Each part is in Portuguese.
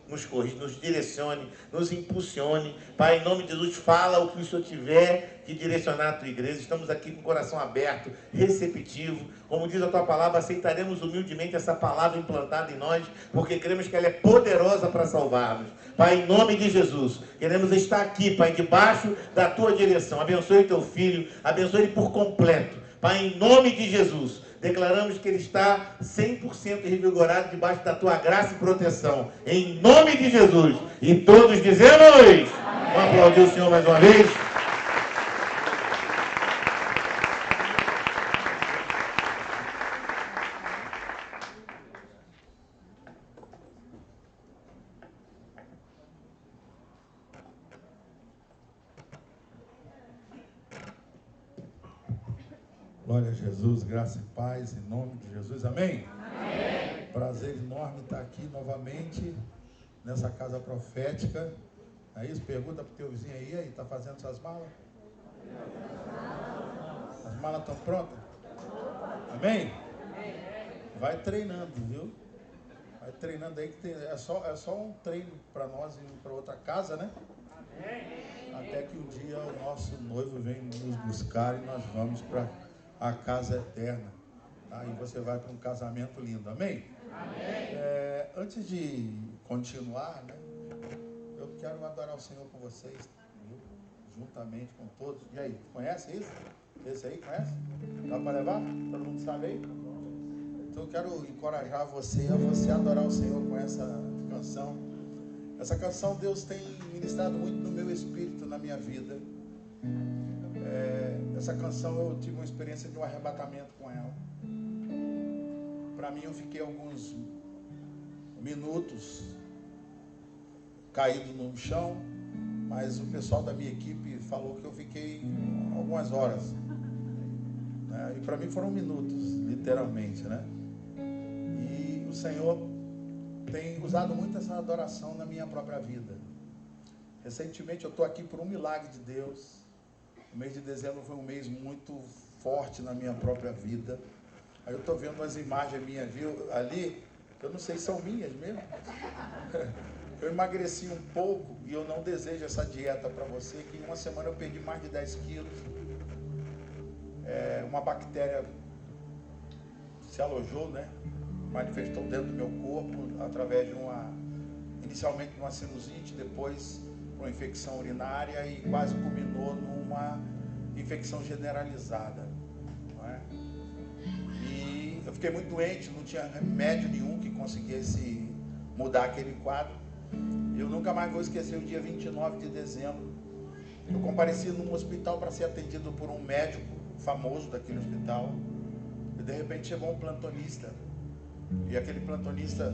nos corrija, nos direcione, nos impulsione. Pai, em nome de Jesus, fala o que o Senhor tiver que direcionar a tua igreja. Estamos aqui com o coração aberto, receptivo. Como diz a tua palavra, aceitaremos humildemente essa palavra implantada em nós, porque cremos que ela é poderosa para salvar-nos. Pai, em nome de Jesus, queremos estar aqui, Pai, debaixo da tua direção. Abençoe teu filho, abençoe ele por completo. Pai, em nome de Jesus, declaramos que ele está 100% revigorado debaixo da tua graça e proteção. Em nome de Jesus. E todos dizemos: vamos aplaudir o Senhor mais uma vez. Glória a Jesus, graça e paz, em nome de Jesus, amém? Amém. Prazer enorme estar aqui novamente, nessa casa profética. É isso? Pergunta para o teu vizinho aí, está fazendo suas malas? As malas estão prontas? Amém? Vai treinando, viu? Vai treinando aí, que é só um treino para nós e para outra casa, né? Até que um dia o nosso noivo vem nos buscar e nós vamos para a casa eterna, tá? E você vai para um casamento lindo, amém? Amém. Antes de continuar, né, eu quero adorar o Senhor com vocês, viu? Juntamente com todos. E aí, conhece isso? Esse aí, conhece? Dá para levar? Todo mundo sabe aí? Então eu quero encorajar você a adorar o Senhor com essa canção. Essa canção Deus tem ministrado muito no meu espírito, na minha vida. Essa canção eu tive uma experiência de um arrebatamento com ela. Para mim eu fiquei alguns minutos caído no chão, mas o pessoal da minha equipe falou que eu fiquei algumas horas, né? E para mim foram minutos, literalmente, né? E o Senhor tem usado muito essa adoração na minha própria vida. Recentemente eu estou aqui por um milagre de Deus. O mês de dezembro foi um mês muito forte na minha própria vida. Aí eu estou vendo umas imagens minhas, viu, ali, que eu não sei se são minhas mesmo. Eu emagreci um pouco e eu não desejo essa dieta para você, que em uma semana eu perdi mais de 10 quilos. Uma bactéria se alojou, né? Manifestou dentro do meu corpo através de inicialmente de uma sinusite, depois uma infecção urinária e quase culminou numa infecção generalizada, não é? E eu fiquei muito doente, não tinha remédio nenhum que conseguisse mudar aquele quadro. Eu nunca mais vou esquecer o dia 29 de dezembro. Eu compareci num hospital para ser atendido por um médico famoso daquele hospital. E de repente chegou um plantonista. E aquele plantonista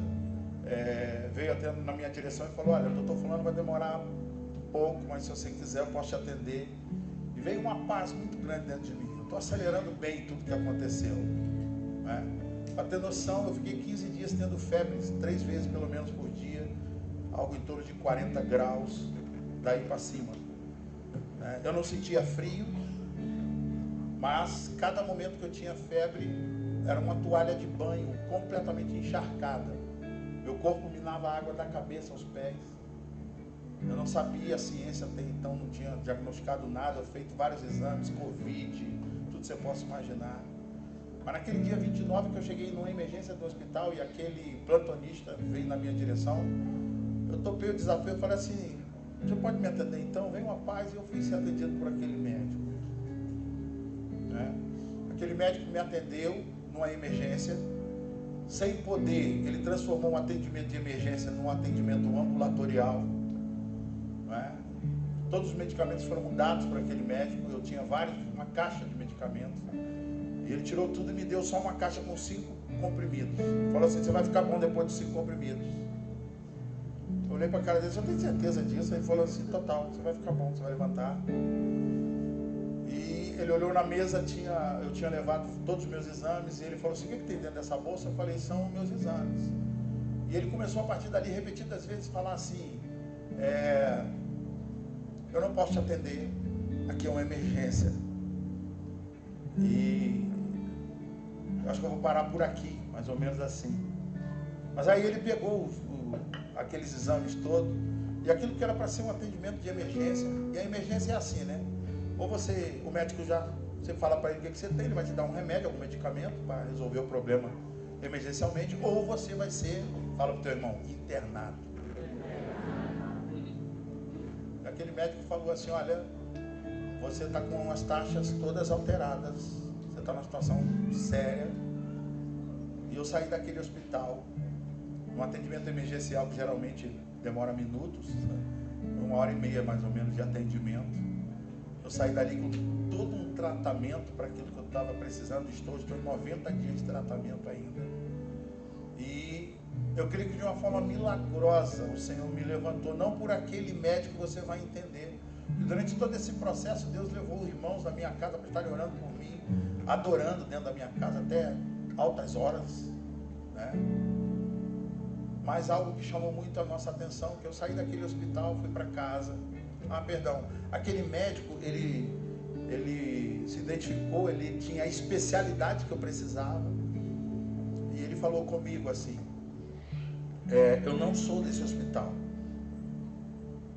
veio até na minha direção e falou: olha, o doutor fulano vai demorar um pouco, mas se você quiser eu posso te atender. E veio uma paz muito grande dentro de mim. Eu estou acelerando bem tudo que aconteceu, né? Para ter noção, eu fiquei 15 dias tendo febre, 3 vezes pelo menos por dia, algo em torno de 40 graus, daí para cima. Eu não sentia frio, mas cada momento que eu tinha febre era uma toalha de banho completamente encharcada. Meu corpo minava água da cabeça aos pés. Eu não sabia a ciência até então, não tinha diagnosticado nada, feito vários exames, Covid, tudo que você possa imaginar. Mas naquele dia 29 que eu cheguei numa emergência do hospital e aquele plantonista veio na minha direção, eu topei o desafio, eu falei assim: o senhor pode me atender então? Veio uma paz e eu fui ser atendido por aquele médico, né? Aquele médico me atendeu numa emergência, sem poder, ele transformou um atendimento de emergência num atendimento ambulatorial, né? Todos os medicamentos foram dados para aquele médico, eu tinha uma caixa de medicamentos, e ele tirou tudo e me deu só uma caixa com 5 comprimidos. Falou assim: você vai ficar bom depois dos 5 comprimidos. Eu olhei para a cara dele: você tem certeza disso? Ele falou assim: total, você vai ficar bom, você vai levantar. E ele olhou na mesa, eu tinha levado todos os meus exames, e ele falou assim: o que tem dentro dessa bolsa? Eu falei: são meus exames. E ele começou a partir dali, repetidas vezes, falar assim: eu não posso te atender, aqui é uma emergência, e eu acho que eu vou parar por aqui, mais ou menos assim. Mas aí ele pegou aqueles exames todos, e aquilo que era para ser um atendimento de emergência, e a emergência é assim, né? Ou você, o médico você fala para ele o que você tem, ele vai te dar um remédio, algum medicamento para resolver o problema emergencialmente, ou você vai ser, fala para o teu irmão, internado. Aquele médico falou assim, olha, você está com as taxas todas alteradas, você está numa situação séria, e eu saí daquele hospital, um atendimento emergencial que geralmente demora minutos, 1h30 mais ou menos de atendimento. Eu saí dali com todo um tratamento para aquilo que eu estava precisando. Estou em 90 dias de tratamento ainda. E eu creio que de uma forma milagrosa o Senhor me levantou. Não por aquele médico você vai entender. E durante todo esse processo Deus levou os irmãos da minha casa para estarem orando por mim, adorando dentro da minha casa até altas horas, né? Mas algo que chamou muito a nossa atenção, que eu saí daquele hospital, fui para casa. Aquele médico, ele se identificou, ele tinha a especialidade que eu precisava. E ele falou comigo assim, eu não sou desse hospital.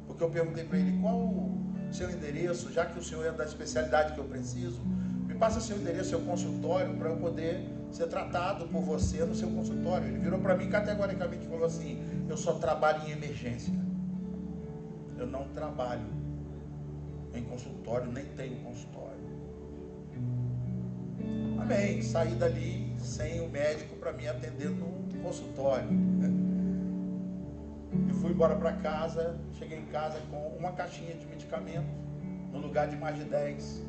Porque eu perguntei para ele, qual o seu endereço, já que o senhor é da especialidade que eu preciso, me passa seu endereço, seu consultório, para eu poder ser tratado por você no seu consultório. Ele virou para mim categoricamente e falou assim, eu só trabalho em emergência. Eu não trabalho em consultório, nem tenho consultório. Amém. Saí dali sem o médico para me atender no consultório. E fui embora para casa, cheguei em casa com uma caixinha de medicamento, no lugar de mais de 10,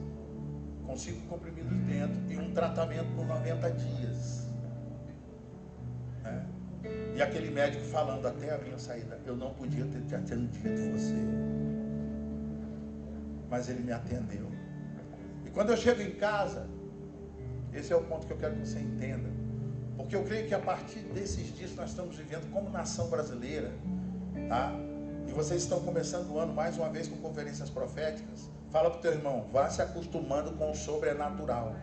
com 5 comprimidos dentro e um tratamento por 90 dias. E aquele médico falando até a minha saída, eu não podia ter te atendido você, mas ele me atendeu. E quando eu chego em casa, esse é o ponto que eu quero que você entenda, porque eu creio que a partir desses dias nós estamos vivendo como nação brasileira, tá? E vocês estão começando o ano mais uma vez com conferências proféticas. Fala para o teu irmão, vá se acostumando com o sobrenatural.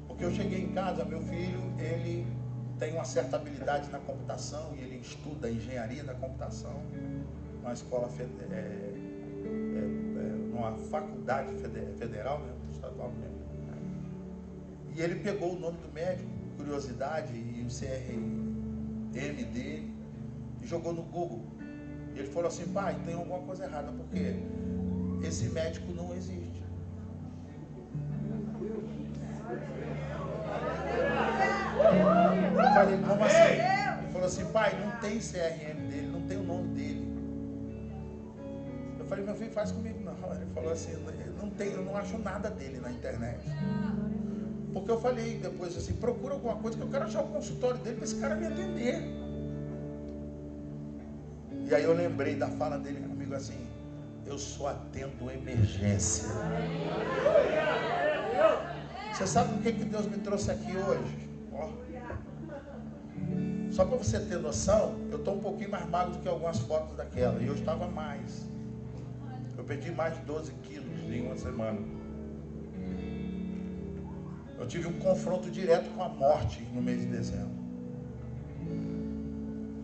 Porque eu cheguei em casa, meu filho, ele tem uma certa habilidade na computação e ele estuda engenharia da computação numa escola numa faculdade federal, né, estadual mesmo. E ele pegou o nome do médico, curiosidade, e o CRM dele, e jogou no Google. E ele falou assim, pai, tem alguma coisa errada, porque esse médico não existe. Eu falei, como assim? Ele falou assim, pai, não tem CRM dele, não tem o nome dele. Eu falei, meu filho, faz comigo não. Ele falou assim, eu não acho nada dele na internet. Porque eu falei depois assim, procura alguma coisa que eu quero achar o consultório dele para esse cara me atender. E aí eu lembrei da fala dele comigo assim, eu só atendo emergência. Você sabe o que Deus me trouxe aqui hoje? Ó. Só para você ter noção, eu estou um pouquinho mais magro do que algumas fotos daquela. E eu estava mais. Eu perdi mais de 12 quilos em uma semana. Eu tive um confronto direto com a morte no mês de dezembro.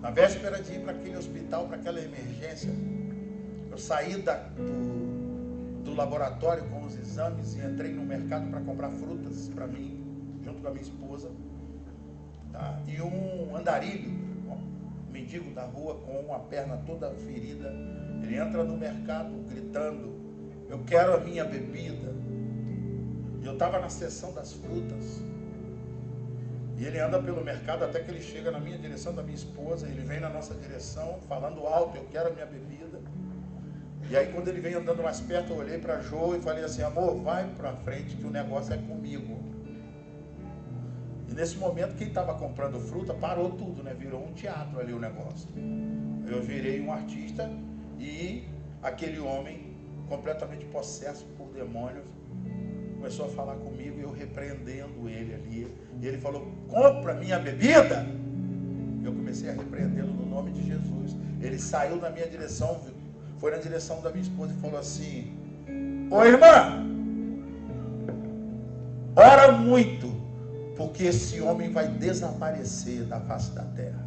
Na véspera de ir para aquele hospital, para aquela emergência, eu saí do laboratório com os exames e entrei no mercado para comprar frutas para mim, junto com a minha esposa. Tá? E um andarilho, um mendigo da rua com a perna toda ferida, ele entra no mercado gritando, eu quero a minha bebida. E eu estava na seção das frutas. E ele anda pelo mercado até que ele chega na minha direção, da minha esposa. Ele vem na nossa direção, falando alto, eu quero a minha bebida. E aí quando ele vem andando mais perto, eu olhei para a Jo e falei assim, amor, vai para frente que o negócio é comigo. E nesse momento, quem estava comprando fruta, parou tudo, né? Virou um teatro ali o negócio. Eu virei um artista e aquele homem, completamente possesso por demônios, começou a falar comigo e eu repreendendo ele ali. E ele falou, compra minha bebida. Eu comecei a repreendê-lo no nome de Jesus. Ele saiu na minha direção, foi na direção da minha esposa e falou assim, ô irmã, ora muito, porque esse homem vai desaparecer da face da terra.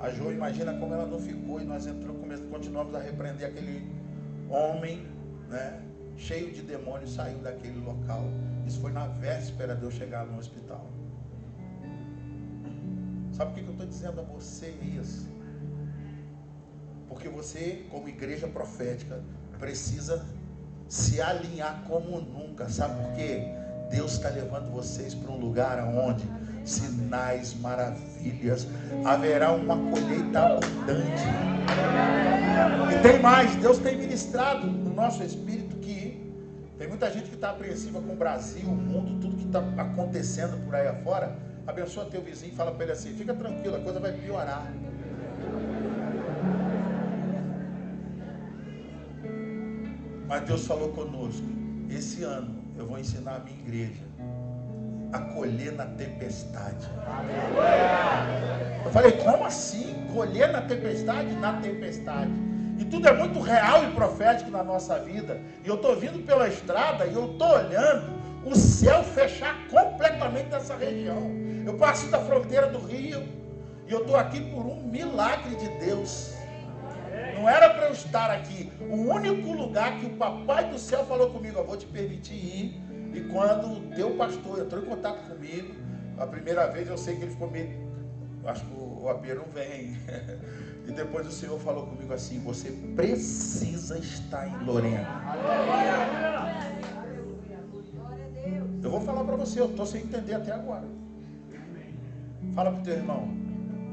A Jo, imagina como ela não ficou, e nós continuamos a repreender aquele homem, né, cheio de demônios, saiu daquele local. Isso foi na véspera de eu chegar no hospital. Sabe por que eu estou dizendo a você isso? Porque você, como igreja profética, precisa se alinhar como nunca. Sabe por quê? Deus está levando vocês para um lugar onde sinais, maravilhas, haverá uma colheita abundante. E tem mais, Deus tem ministrado no nosso espírito que tem muita gente que está apreensiva com o Brasil, o mundo, tudo que está acontecendo por aí afora. Abençoa teu vizinho e fala para ele assim: fica tranquilo, a coisa vai piorar. Mas Deus falou conosco: esse ano eu vou ensinar a minha igreja a colher na tempestade. Eu falei: como assim? Colher na tempestade? Na tempestade. E tudo é muito real e profético na nossa vida. E eu estou vindo pela estrada e eu estou olhando o céu fechar completamente nessa região. Eu passo da fronteira do Rio e eu estou aqui por um milagre de Deus. Não era para eu estar aqui. O único lugar que o papai do céu falou comigo: eu vou te permitir ir. E quando o teu pastor entrou em contato comigo, a primeira vez eu sei que ele ficou meio... acho que o AP não vem. E depois o Senhor falou comigo assim: você precisa estar em Lorena. Eu vou falar para você, eu estou sem entender até agora. Fala para o teu irmão: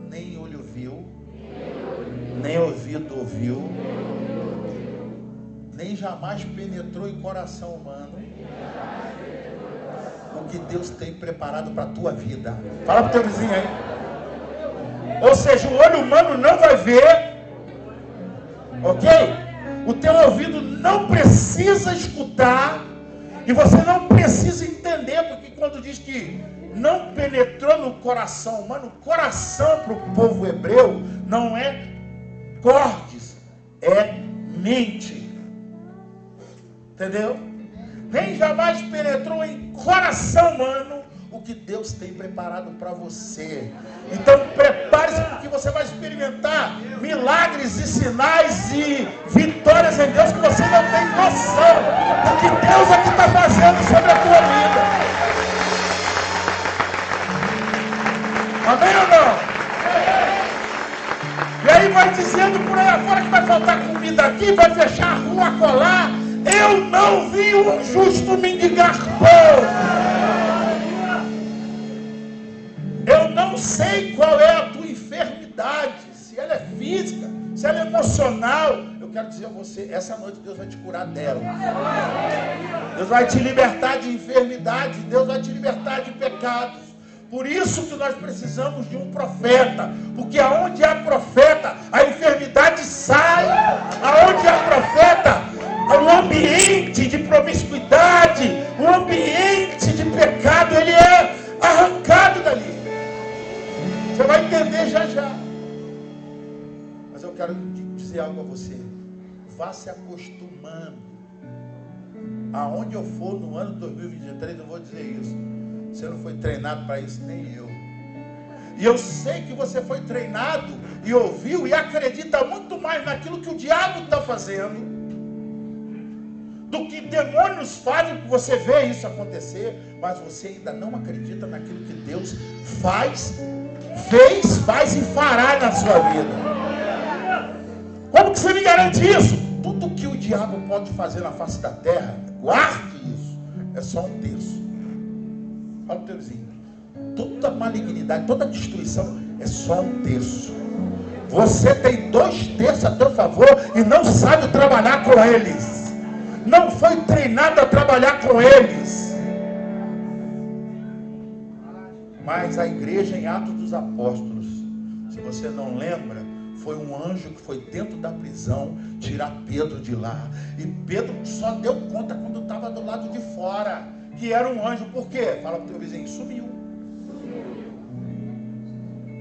nem olho viu, nem ouvido ouviu, nem jamais penetrou em coração humano o que Deus tem preparado para a tua vida. Fala para o teu vizinho aí. Ou seja, o olho humano não vai ver, ok? O teu ouvido não precisa escutar, e você não precisa entender, porque quando diz que não penetrou no coração humano, coração para o povo hebreu não é cordes, é mente. Entendeu? Nem jamais penetrou em coração humano o que Deus tem preparado para você. Então prepare-se, porque você vai experimentar milagres e sinais e vitórias em Deus que você não tem noção do que Deus aqui está fazendo sobre a tua vida. Amém ou não? E aí vai dizendo por aí afora que vai faltar comida aqui, vai fechar a rua colar. Eu não vi um justo mendigar pão. Eu não sei qual é a tua enfermidade, se ela é física, se ela é emocional. Eu quero dizer a você, essa noite Deus vai te curar dela. Deus vai te libertar de enfermidade, Deus vai te libertar de pecados. Por isso que nós precisamos de um profeta, porque aonde há profeta, a enfermidade sai. Aonde há profeta, o ambiente de promiscuidade, o ambiente de pecado, ele é arrancado dali. Você vai entender já já. Mas eu quero dizer algo a você: vá se acostumando. Aonde eu for no ano de 2023, eu vou dizer isso. Você não foi treinado para isso, nem eu. E eu sei que você foi treinado e ouviu e acredita muito mais naquilo que o diabo está fazendo do que demônios fazem. Você vê isso acontecer, mas você ainda não acredita naquilo que Deus fez, faz e fará na sua vida. Como que você me garante isso? Tudo que o diabo pode fazer na face da terra, guarde isso, é só um terço. Fala para o teu vizinho: toda malignidade, toda destruição é só um terço. Você tem 2/3 a teu favor e não sabe trabalhar com eles. Não foi treinado a trabalhar com eles. Mas a igreja em Atos dos Apóstolos, se você não lembra, foi um anjo que foi dentro da prisão tirar Pedro de lá. E Pedro só deu conta quando estava do lado de fora que era um anjo. Por quê? Fala para o teu vizinho: sumiu.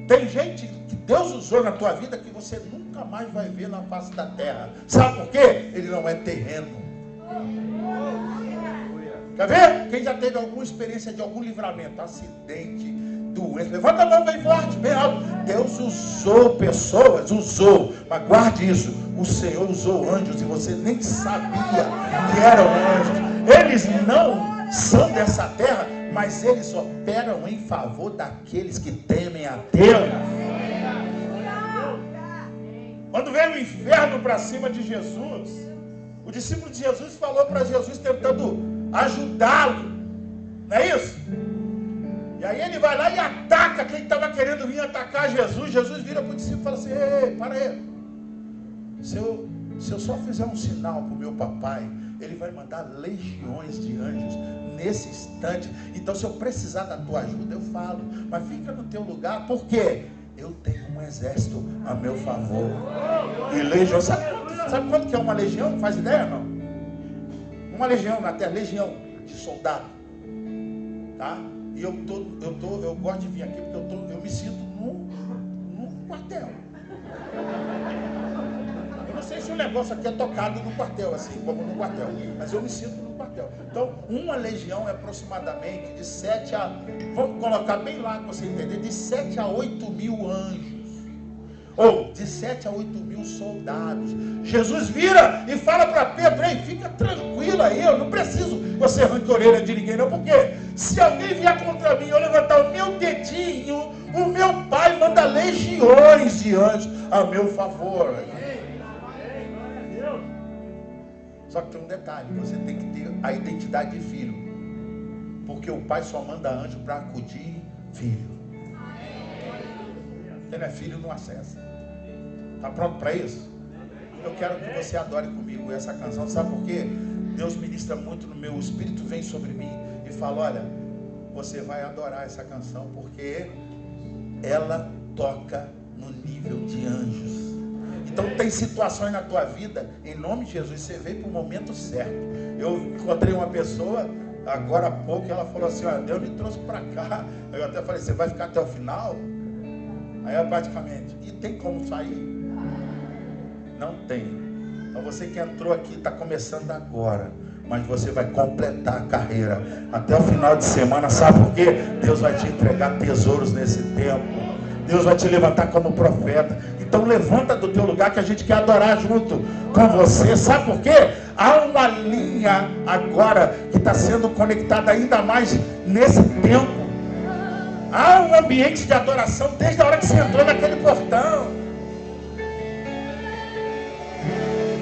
Tem gente que Deus usou na tua vida que você nunca mais vai ver na face da terra. Sabe por quê? Ele não é terreno. Quer ver? Quem já teve alguma experiência de algum livramento, acidente, doença, levanta a mão bem forte, bem alto. Deus usou pessoas, usou, mas guarde isso, o Senhor usou anjos e você nem sabia que eram anjos. Eles não são dessa terra, mas eles operam em favor daqueles que temem a Deus. Quando veio o inferno para cima de Jesus, o discípulo de Jesus falou para Jesus, tentando ajudá-lo, não é isso? E aí ele vai lá e ataca quem estava querendo vir atacar Jesus. Jesus vira para o discípulo e fala assim: ei, para aí. Se eu só fizer um sinal para o meu papai, ele vai mandar legiões de anjos nesse instante. Então, se eu precisar da tua ajuda, eu falo. Mas fica no teu lugar, por quê? Eu tenho um exército a meu favor. E legião, sabe quanto que é uma legião? Não faz ideia, não? Uma legião na terra, legião de soldado. Tá? E eu gosto de vir aqui porque eu me sinto num quartel. Eu não sei se o negócio aqui é tocado no quartel, assim, como no quartel, mas eu me sinto no quartel. Então, uma legião é aproximadamente de 7 a... Vamos colocar bem lá para você entender, de 7 a 8 mil anjos. Ou de 7 a 8 mil soldados. Jesus vira e fala para Pedro: ei, fica tranquilo aí, eu não preciso você arranque a orelha de ninguém não, porque se alguém vier contra mim, eu levantar o meu dedinho, o meu pai manda legiões de anjos a meu favor. Só que tem um detalhe, você tem que ter a identidade de filho, porque o pai só manda anjo para acudir filho. Quem não é filho não acessa. Está pronto para isso? Eu quero que você adore comigo essa canção. Sabe por quê? Deus ministra muito no meu espírito, vem sobre mim e fala: olha, você vai adorar essa canção, porque ela toca no nível de anjos. Então tem situações na tua vida, em nome de Jesus, você veio para o momento certo. Eu encontrei uma pessoa agora há pouco, ela falou assim: olha, Deus me trouxe para cá. Eu até falei: você vai ficar até o final? Aí eu praticamente: e tem como sair? Não tem. Então você que entrou aqui está começando agora, mas você vai completar a carreira até o final de semana. Sabe por quê? Deus vai te entregar tesouros nesse tempo. Deus vai te levantar como profeta. Então levanta do teu lugar que a gente quer adorar junto com você. Sabe por quê? Há uma linha agora que está sendo conectada ainda mais nesse tempo. Há um ambiente de adoração desde a hora que você entrou naquele portão.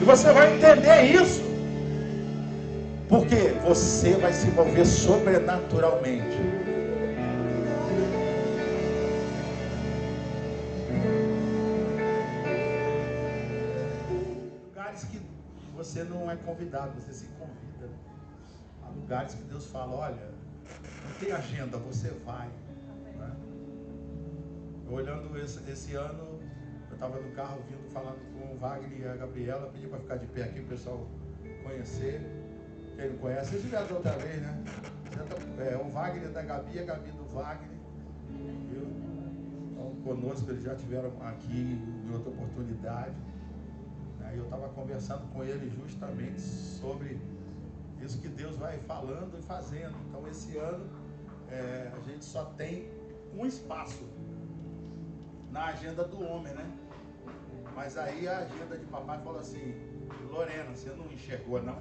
E você vai entender isso. Porque você vai se mover sobrenaturalmente. Lugares que você não é convidado, você se convida. Há lugares que Deus fala: olha, não tem agenda, você vai. Né? Olhando esse ano, eu estava no carro vindo, falando com o Wagner e a Gabriela, pedi para ficar de pé aqui, o pessoal conhecer. Quem não conhece, vocês tiveram outra vez, né? O Wagner da Gabi, a Gabi do Wagner, viu? Então, conosco, eles já tiveram aqui em outra oportunidade. Aí eu estava conversando com ele justamente sobre isso que Deus vai falando e fazendo. Então, esse ano, a gente só tem um espaço na agenda do homem, né? Mas aí a agenda de papai falou assim: Lorena, você não enxergou, não?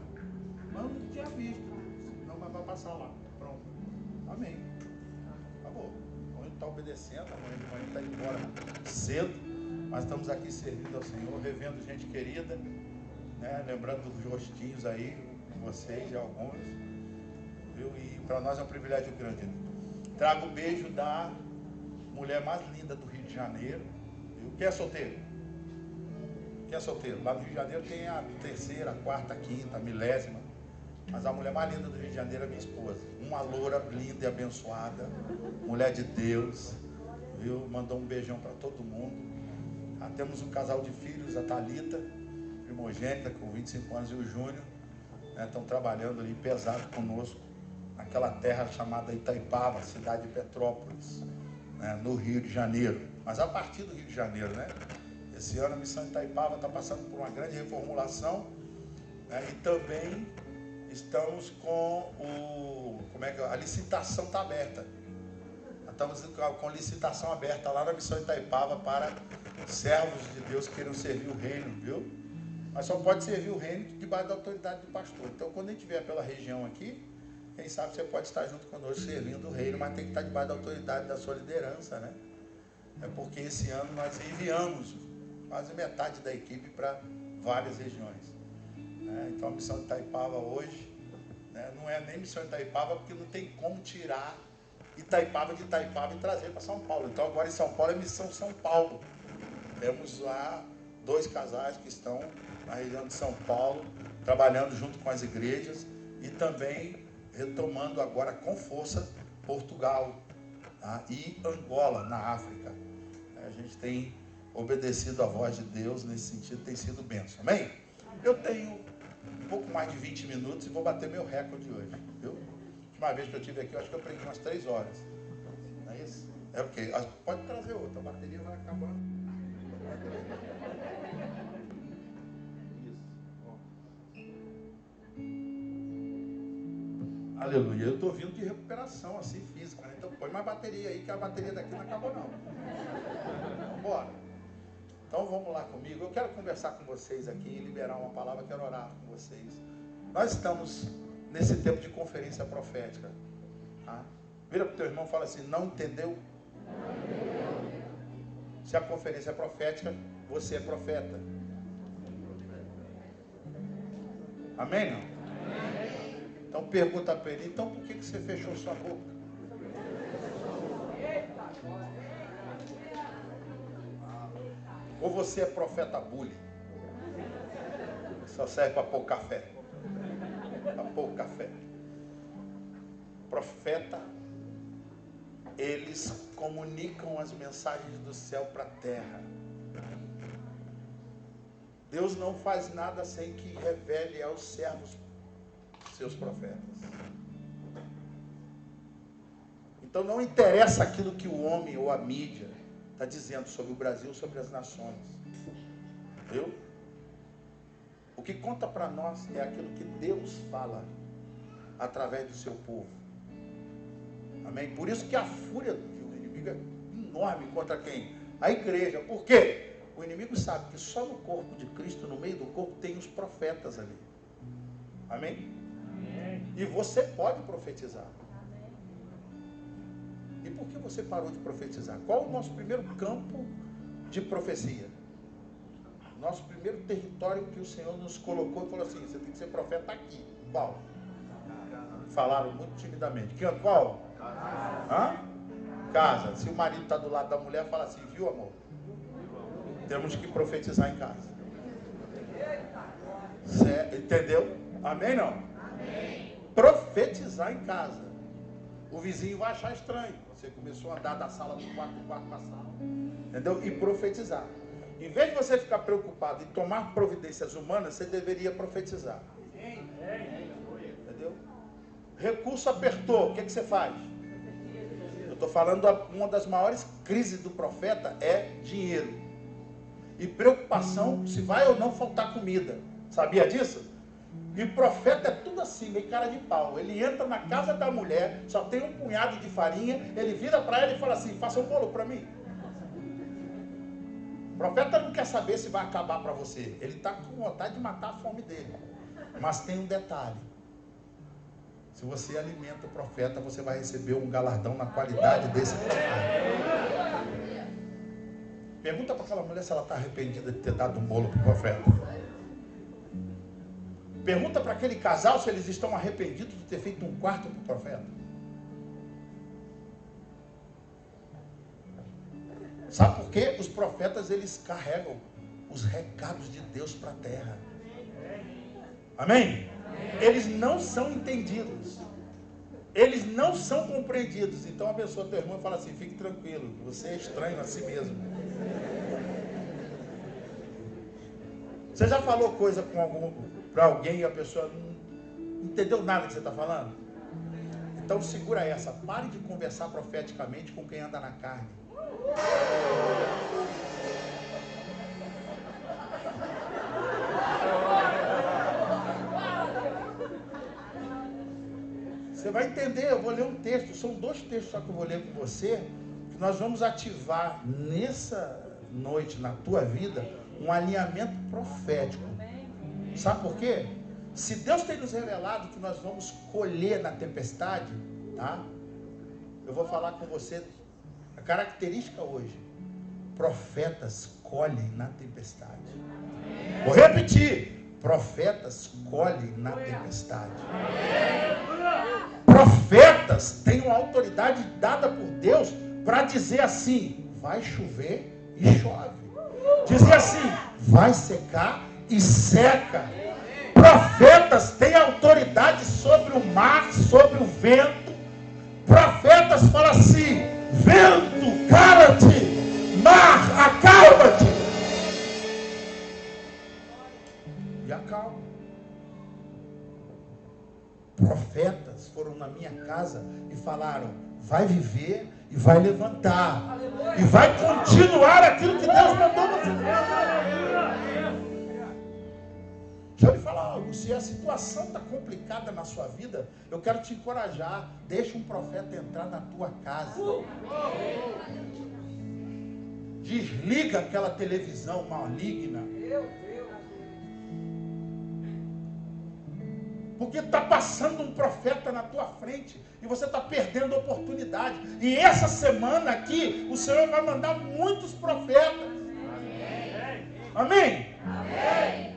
Mas eu não tinha visto. Não, mas vai passar lá. Pronto. Amém. Acabou. Então a gente está obedecendo, amanhã de manhã está indo embora cedo. Mas estamos aqui servindo ao Senhor, revendo gente querida, né? Lembrando dos rostinhos aí, com vocês e alguns. Viu? E para nós é um privilégio grande. Trago o beijo da mulher mais linda do Rio de Janeiro. Viu? Quem é solteiro? Quem é solteiro? Lá no Rio de Janeiro tem a terceira, a quarta, a quinta, a milésima. Mas a mulher mais linda do Rio de Janeiro é minha esposa. Uma loura linda e abençoada. Mulher de Deus. Viu? Mandou um beijão para todo mundo. Temos um casal de filhos, a Thalita, primogênita, com 25 anos, e o Júnior. Estão trabalhando ali pesado conosco. Naquela terra chamada Itaipava, cidade de Petrópolis. No Rio de Janeiro. Mas a partir do Rio de Janeiro, né? Esse ano a missão Itaipava está passando por uma grande reformulação, né? E também estamos com a licitação está aberta. Estamos com licitação aberta lá na Missão Itaipava para servos de Deus que queiram servir o reino, viu? Mas só pode servir o reino debaixo da autoridade do pastor. Então, quando a gente vier pela região aqui, quem sabe você pode estar junto conosco servindo o reino, mas tem que estar debaixo da autoridade da sua liderança, né? É porque esse ano nós enviamos quase metade da equipe para várias regiões. Né? Então, a Missão Itaipava hoje, né, não é nem Missão Itaipava, porque não tem como tirar Itaipava de Itaipava e trazer para São Paulo. Então, agora em São Paulo é Missão São Paulo. Temos lá 2 casais que estão na região de São Paulo, trabalhando junto com as igrejas e também retomando agora com força Portugal, tá? E Angola, na África. A gente tem obedecido a voz de Deus nesse sentido, tem sido bênção. Amém? Eu tenho um pouco mais de 20 minutos e vou bater meu recorde hoje, viu? A última vez que eu estive aqui, eu acho que eu preguei umas 3 horas. Não é isso? É o quê? Pode trazer outra, a bateria vai acabando. Aleluia. Eu estou vindo de recuperação assim física, né? Então põe mais bateria aí, que a bateria daqui não acabou não. Vamos embora. Então vamos lá comigo. Eu quero conversar com vocês aqui, liberar uma palavra, quero orar com vocês. Nós estamos nesse tempo de conferência profética. Tá? Vira para o teu irmão e fala assim, não entendeu? Se a conferência é profética, você é profeta. Amém, não? Então pergunta para ele, então por que você fechou sua boca? Ou você é profeta bully? Só serve para pôr café. Para pôr café. Profeta, eles comunicam as mensagens do céu para a terra. Deus não faz nada sem que revele aos servos seus profetas. Então não interessa aquilo que o homem ou a mídia está dizendo sobre o Brasil, sobre as nações. Viu? O que conta para nós é aquilo que Deus fala através do seu povo. Amém? Por isso que a fúria do inimigo é enorme contra quem? A igreja. Por quê? O inimigo sabe que só no corpo de Cristo, no meio do corpo, tem os profetas ali. Amém? E você pode profetizar. E por que você parou de profetizar? Qual o nosso primeiro campo de profecia? Nosso primeiro território que o Senhor nos colocou e falou assim, você tem que ser profeta aqui. Qual? Falaram muito timidamente. Qual? Hã? Casa. Se o marido está do lado da mulher, fala assim, viu, amor? Temos que profetizar em casa. Certo? Entendeu? Amém, não? Amém. Profetizar em casa. O vizinho vai achar estranho. Você começou a andar da sala do quarto para a sala. Entendeu? E profetizar. Em vez de você ficar preocupado em tomar providências humanas, você deveria profetizar. Entendeu? Recurso apertou. O que você faz? Eu estou falando, uma das maiores crises do profeta é dinheiro. E preocupação se vai ou não faltar comida. Sabia disso? E profeta é tudo assim, meio cara de pau. Ele entra na casa da mulher, só tem um punhado de farinha, ele vira para ela e fala assim, faça um bolo para mim. O profeta não quer saber se vai acabar para você. Ele está com vontade de matar a fome dele. Mas tem um detalhe. Se você alimenta o profeta, você vai receber um galardão na qualidade desse profeta. Pergunta para aquela mulher se ela está arrependida de ter dado um bolo para o profeta. Pergunta para aquele casal se eles estão arrependidos de ter feito um quarto para o profeta. Sabe por quê? Os profetas, eles carregam os recados de Deus para a terra. Amém? Eles não são entendidos. Eles não são compreendidos. Então abençoa teu irmão e fala assim, fique tranquilo, você é estranho a si mesmo. Você já falou coisa para alguém e a pessoa não entendeu nada que você está falando? Então segura essa. Pare de conversar profeticamente com quem anda na carne. vai entender, eu vou ler um texto, são 2 textos só que eu vou ler com você, que nós vamos ativar nessa noite, na tua vida, um alinhamento profético. Sabe por quê? Se Deus tem nos revelado que nós vamos colher na tempestade, tá? Eu vou falar com você a característica hoje. Profetas colhem na tempestade. Vou repetir. Profetas colhem na tempestade. Profetas têm uma autoridade dada por Deus para dizer assim, vai chover e chove. Dizer assim, vai secar e seca. Profetas têm autoridade sobre o mar, sobre o vento. Profetas falam assim, vento, cala-te, mar, acalma-te. E acalma. Profetas foram na minha casa e falaram, vai viver e vai levantar. E vai continuar aquilo que Deus mandou você fazer. Deixa eu lhe falar algo, se a situação está complicada na sua vida, eu quero te encorajar, deixa um profeta entrar na tua casa. Desliga aquela televisão maligna. Porque está passando um profeta na tua frente e você está perdendo a oportunidade. E essa semana aqui, o Senhor vai mandar muitos profetas. Amém? Amém?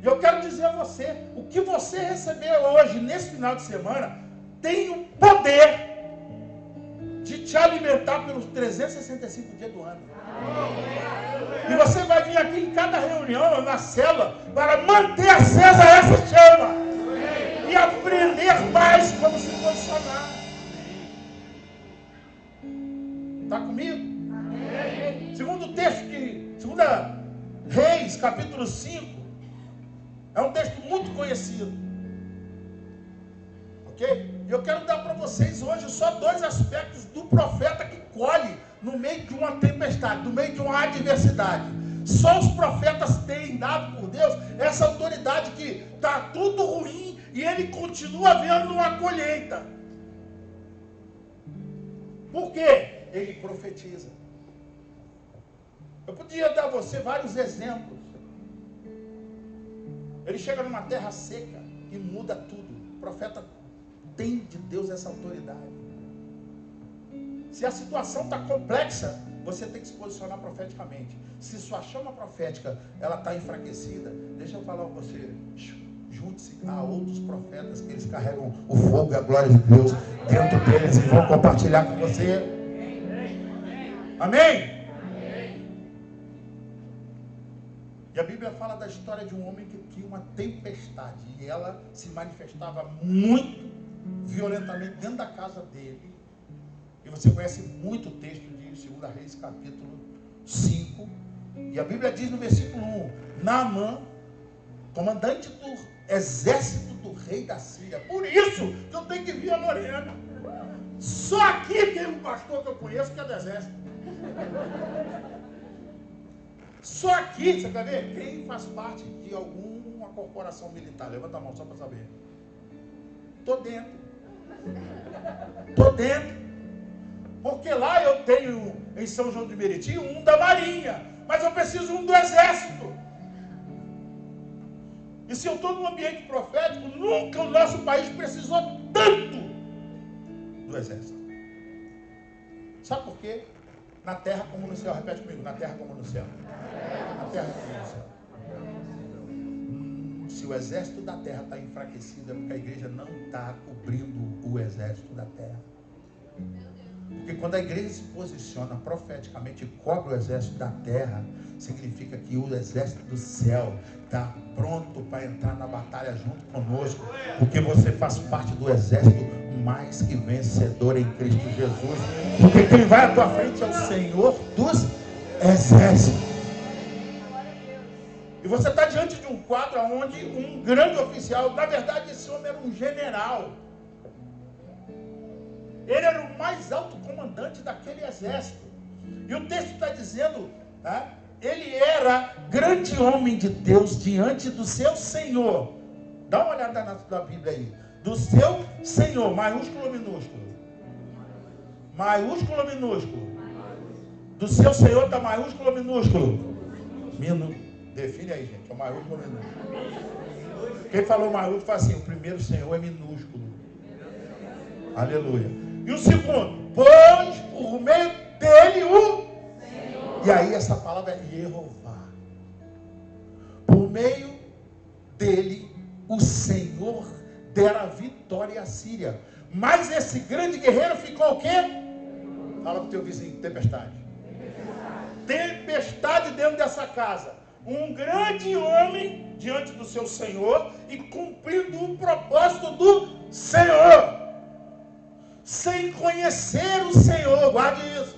E eu quero dizer a você, o que você receber hoje, nesse final de semana, tem o poder de te alimentar pelos 365 dias do ano. E você vai vir aqui em cada reunião, na célula, para manter acesa essa chama. E aprender mais como se posicionar. Está comigo? Segundo texto segunda Reis, capítulo 5, é um texto muito conhecido. Ok? E eu quero dar para vocês hoje só 2 aspectos do profeta que colhe no meio de uma tempestade, no meio de uma adversidade. Só os profetas têm dado por Deus essa autoridade que está tudo ruim e ele continua vendo uma colheita. Por quê? Ele profetiza. Eu podia dar a você vários exemplos. Ele chega numa terra seca e muda tudo. O profeta tem de Deus essa autoridade. Se a situação está complexa, você tem que se posicionar profeticamente. Se sua chama profética ela está enfraquecida, deixa eu falar com você. Junte-se a outros profetas que eles carregam o fogo e a glória de Deus dentro deles e vão compartilhar com você. Amém? E a Bíblia fala da história de um homem que tinha uma tempestade. E ela se manifestava muito violentamente dentro da casa dele. E você conhece muito o texto de 2 Reis, capítulo 5. E a Bíblia diz no versículo 1. Naamã, comandante do exército do rei da Síria. Por isso que eu tenho que vir a Lorena. Só aqui tem um pastor que eu conheço que é do exército. Só aqui, você quer ver? Quem faz parte de alguma corporação militar? Levanta a mão só para saber. Estou dentro. Estou dentro. Porque lá eu tenho, em São João de Meriti, um da Marinha. Mas eu preciso um do Exército. E se eu estou num ambiente profético, nunca o nosso país precisou tanto do Exército. Sabe por quê? Na terra como no céu. Repete comigo. Na terra como no céu. Na terra como no céu. Se o exército da terra está enfraquecido, é porque a igreja não está cobrindo o exército da terra. Porque quando a igreja se posiciona profeticamente e cobre o exército da terra, significa que o exército do céu está pronto para entrar na batalha junto conosco, porque você faz parte do exército mais que vencedor em Cristo Jesus, porque quem vai à tua frente é o Senhor dos exércitos. E você está diante de um quadro onde um grande oficial, na verdade esse homem era um general, ele era o mais alto comandante daquele exército, e o texto está dizendo, tá? Ele era grande homem de Deus diante do seu Senhor. Dá uma olhada na Bíblia aí. do seu Senhor. Maiúsculo ou minúsculo? Maiúsculo ou minúsculo? Do seu Senhor está maiúsculo ou minúsculo? Define aí, gente. É maiúsculo ou minúsculo? Quem falou maiúsculo fala assim: o primeiro Senhor é minúsculo. Aleluia. E o segundo: pois por meio dele o Senhor. E aí essa palavra é Jeová. Por meio dele o Senhor dera vitória à Síria. Mas esse grande guerreiro ficou o quê? Fala para o teu vizinho: tempestade. Tempestade dentro dessa casa. Um grande homem diante do seu Senhor e cumprindo o propósito do Senhor, sem conhecer o Senhor. Guarde isso.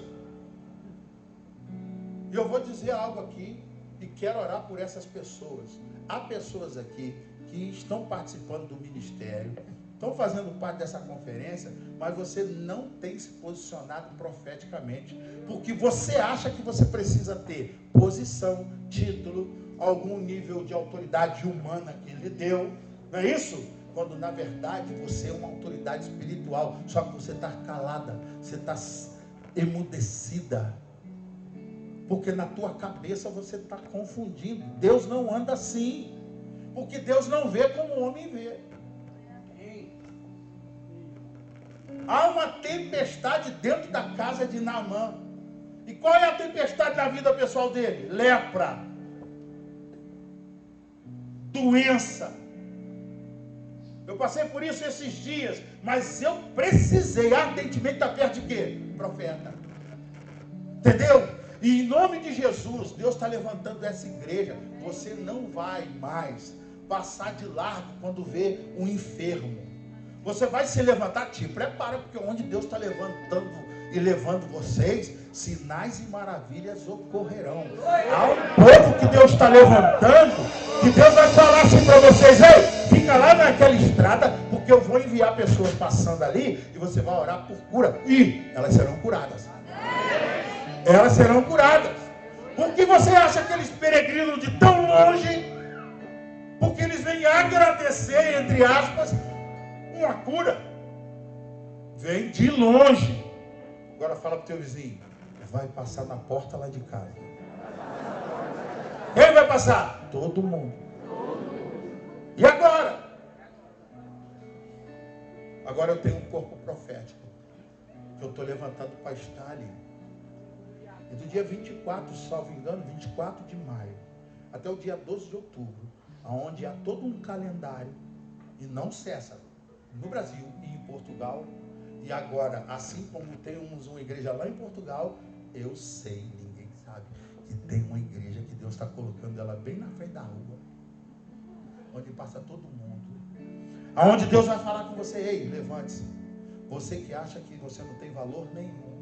E eu vou dizer algo aqui e quero orar por essas pessoas. Há pessoas aqui que estão participando do ministério, estão fazendo parte dessa conferência, mas você não tem se posicionado profeticamente, porque você acha que você precisa ter posição, título, algum nível de autoridade humana que ele deu, não é isso? Quando na verdade você é uma autoridade espiritual, só que você está calada, você está emudecida, porque na tua cabeça você está confundindo. Deus não anda assim, porque Deus não vê como o homem vê. Há uma tempestade dentro da casa de Naamã. E qual é a tempestade na vida pessoal dele? Lepra, doença. Eu passei por isso esses dias, mas eu precisei ardentemente estar perto de quê? Profeta. Entendeu? E em nome de Jesus, Deus está levantando essa igreja. Você não vai mais passar de largo quando vê um enfermo. Você vai se levantar, te prepara, porque onde Deus está levantando e levando vocês, sinais e maravilhas ocorrerão. Há um povo que Deus está levantando, que Deus vai falar assim para vocês: ei, fica lá naquela estrada, porque eu vou enviar pessoas passando ali, e você vai orar por cura, e elas serão curadas. Elas serão curadas. Por que você acha que eles peregrinam de tão longe? Porque eles vêm agradecer, entre aspas, uma cura. Vem de longe. Agora fala para o teu vizinho: vai passar na porta lá de casa. Quem vai passar? Todo mundo. E agora? Agora eu tenho um corpo profético que eu estou levantando para estar ali. E do dia 24, salvo engano, 24 de maio, até o dia 12 de outubro, onde há todo um calendário, e não cessa, no Brasil e em Portugal. E agora, assim como temos uma igreja lá em Portugal, eu sei, ninguém sabe, que tem uma igreja que Deus está colocando ela bem na frente da rua, onde passa todo mundo, aonde Deus vai falar com você: ei, levante-se. Você que acha que você não tem valor nenhum,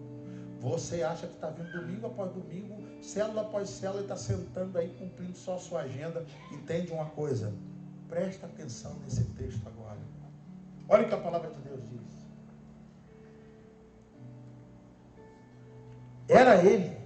você acha que está vindo domingo após domingo, célula após célula, e está sentando aí cumprindo só a sua agenda. Entende uma coisa? Presta atenção nesse texto agora. Olha o que a palavra de Deus diz. Era ele,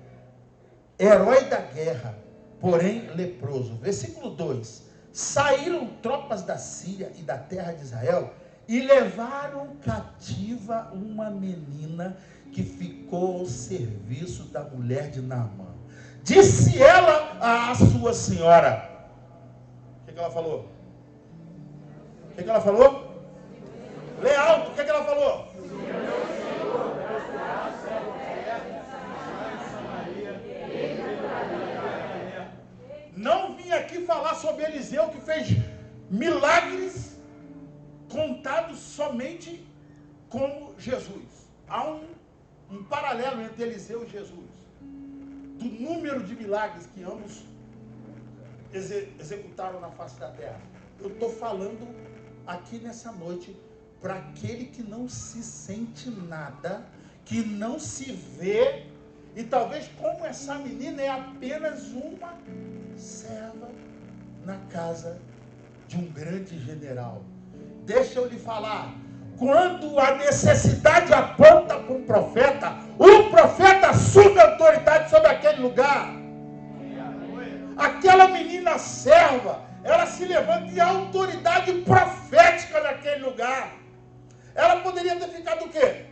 herói da guerra, porém leproso. Versículo 2. Saíram tropas da Síria e da terra de Israel e levaram cativa uma menina que ficou ao serviço da mulher de Naamã. Disse ela à sua senhora. O que ela falou? O que ela falou? Lê alto, o que ela falou? Não vim aqui falar sobre Eliseu, que fez milagres contados somente como Jesus. Há um paralelo entre Eliseu e Jesus, do número de milagres que ambos executaram na face da terra. Eu estou falando aqui nessa noite para aquele que não se sente nada, que não se vê, e talvez como essa menina é apenas uma serva na casa de um grande general. Deixa eu lhe falar, quando a necessidade aponta para um profeta, o profeta assume a autoridade sobre aquele lugar. Aquela menina serva, ela se levanta e a autoridade profética naquele naquele lugar. Ela poderia ter ficado o quê?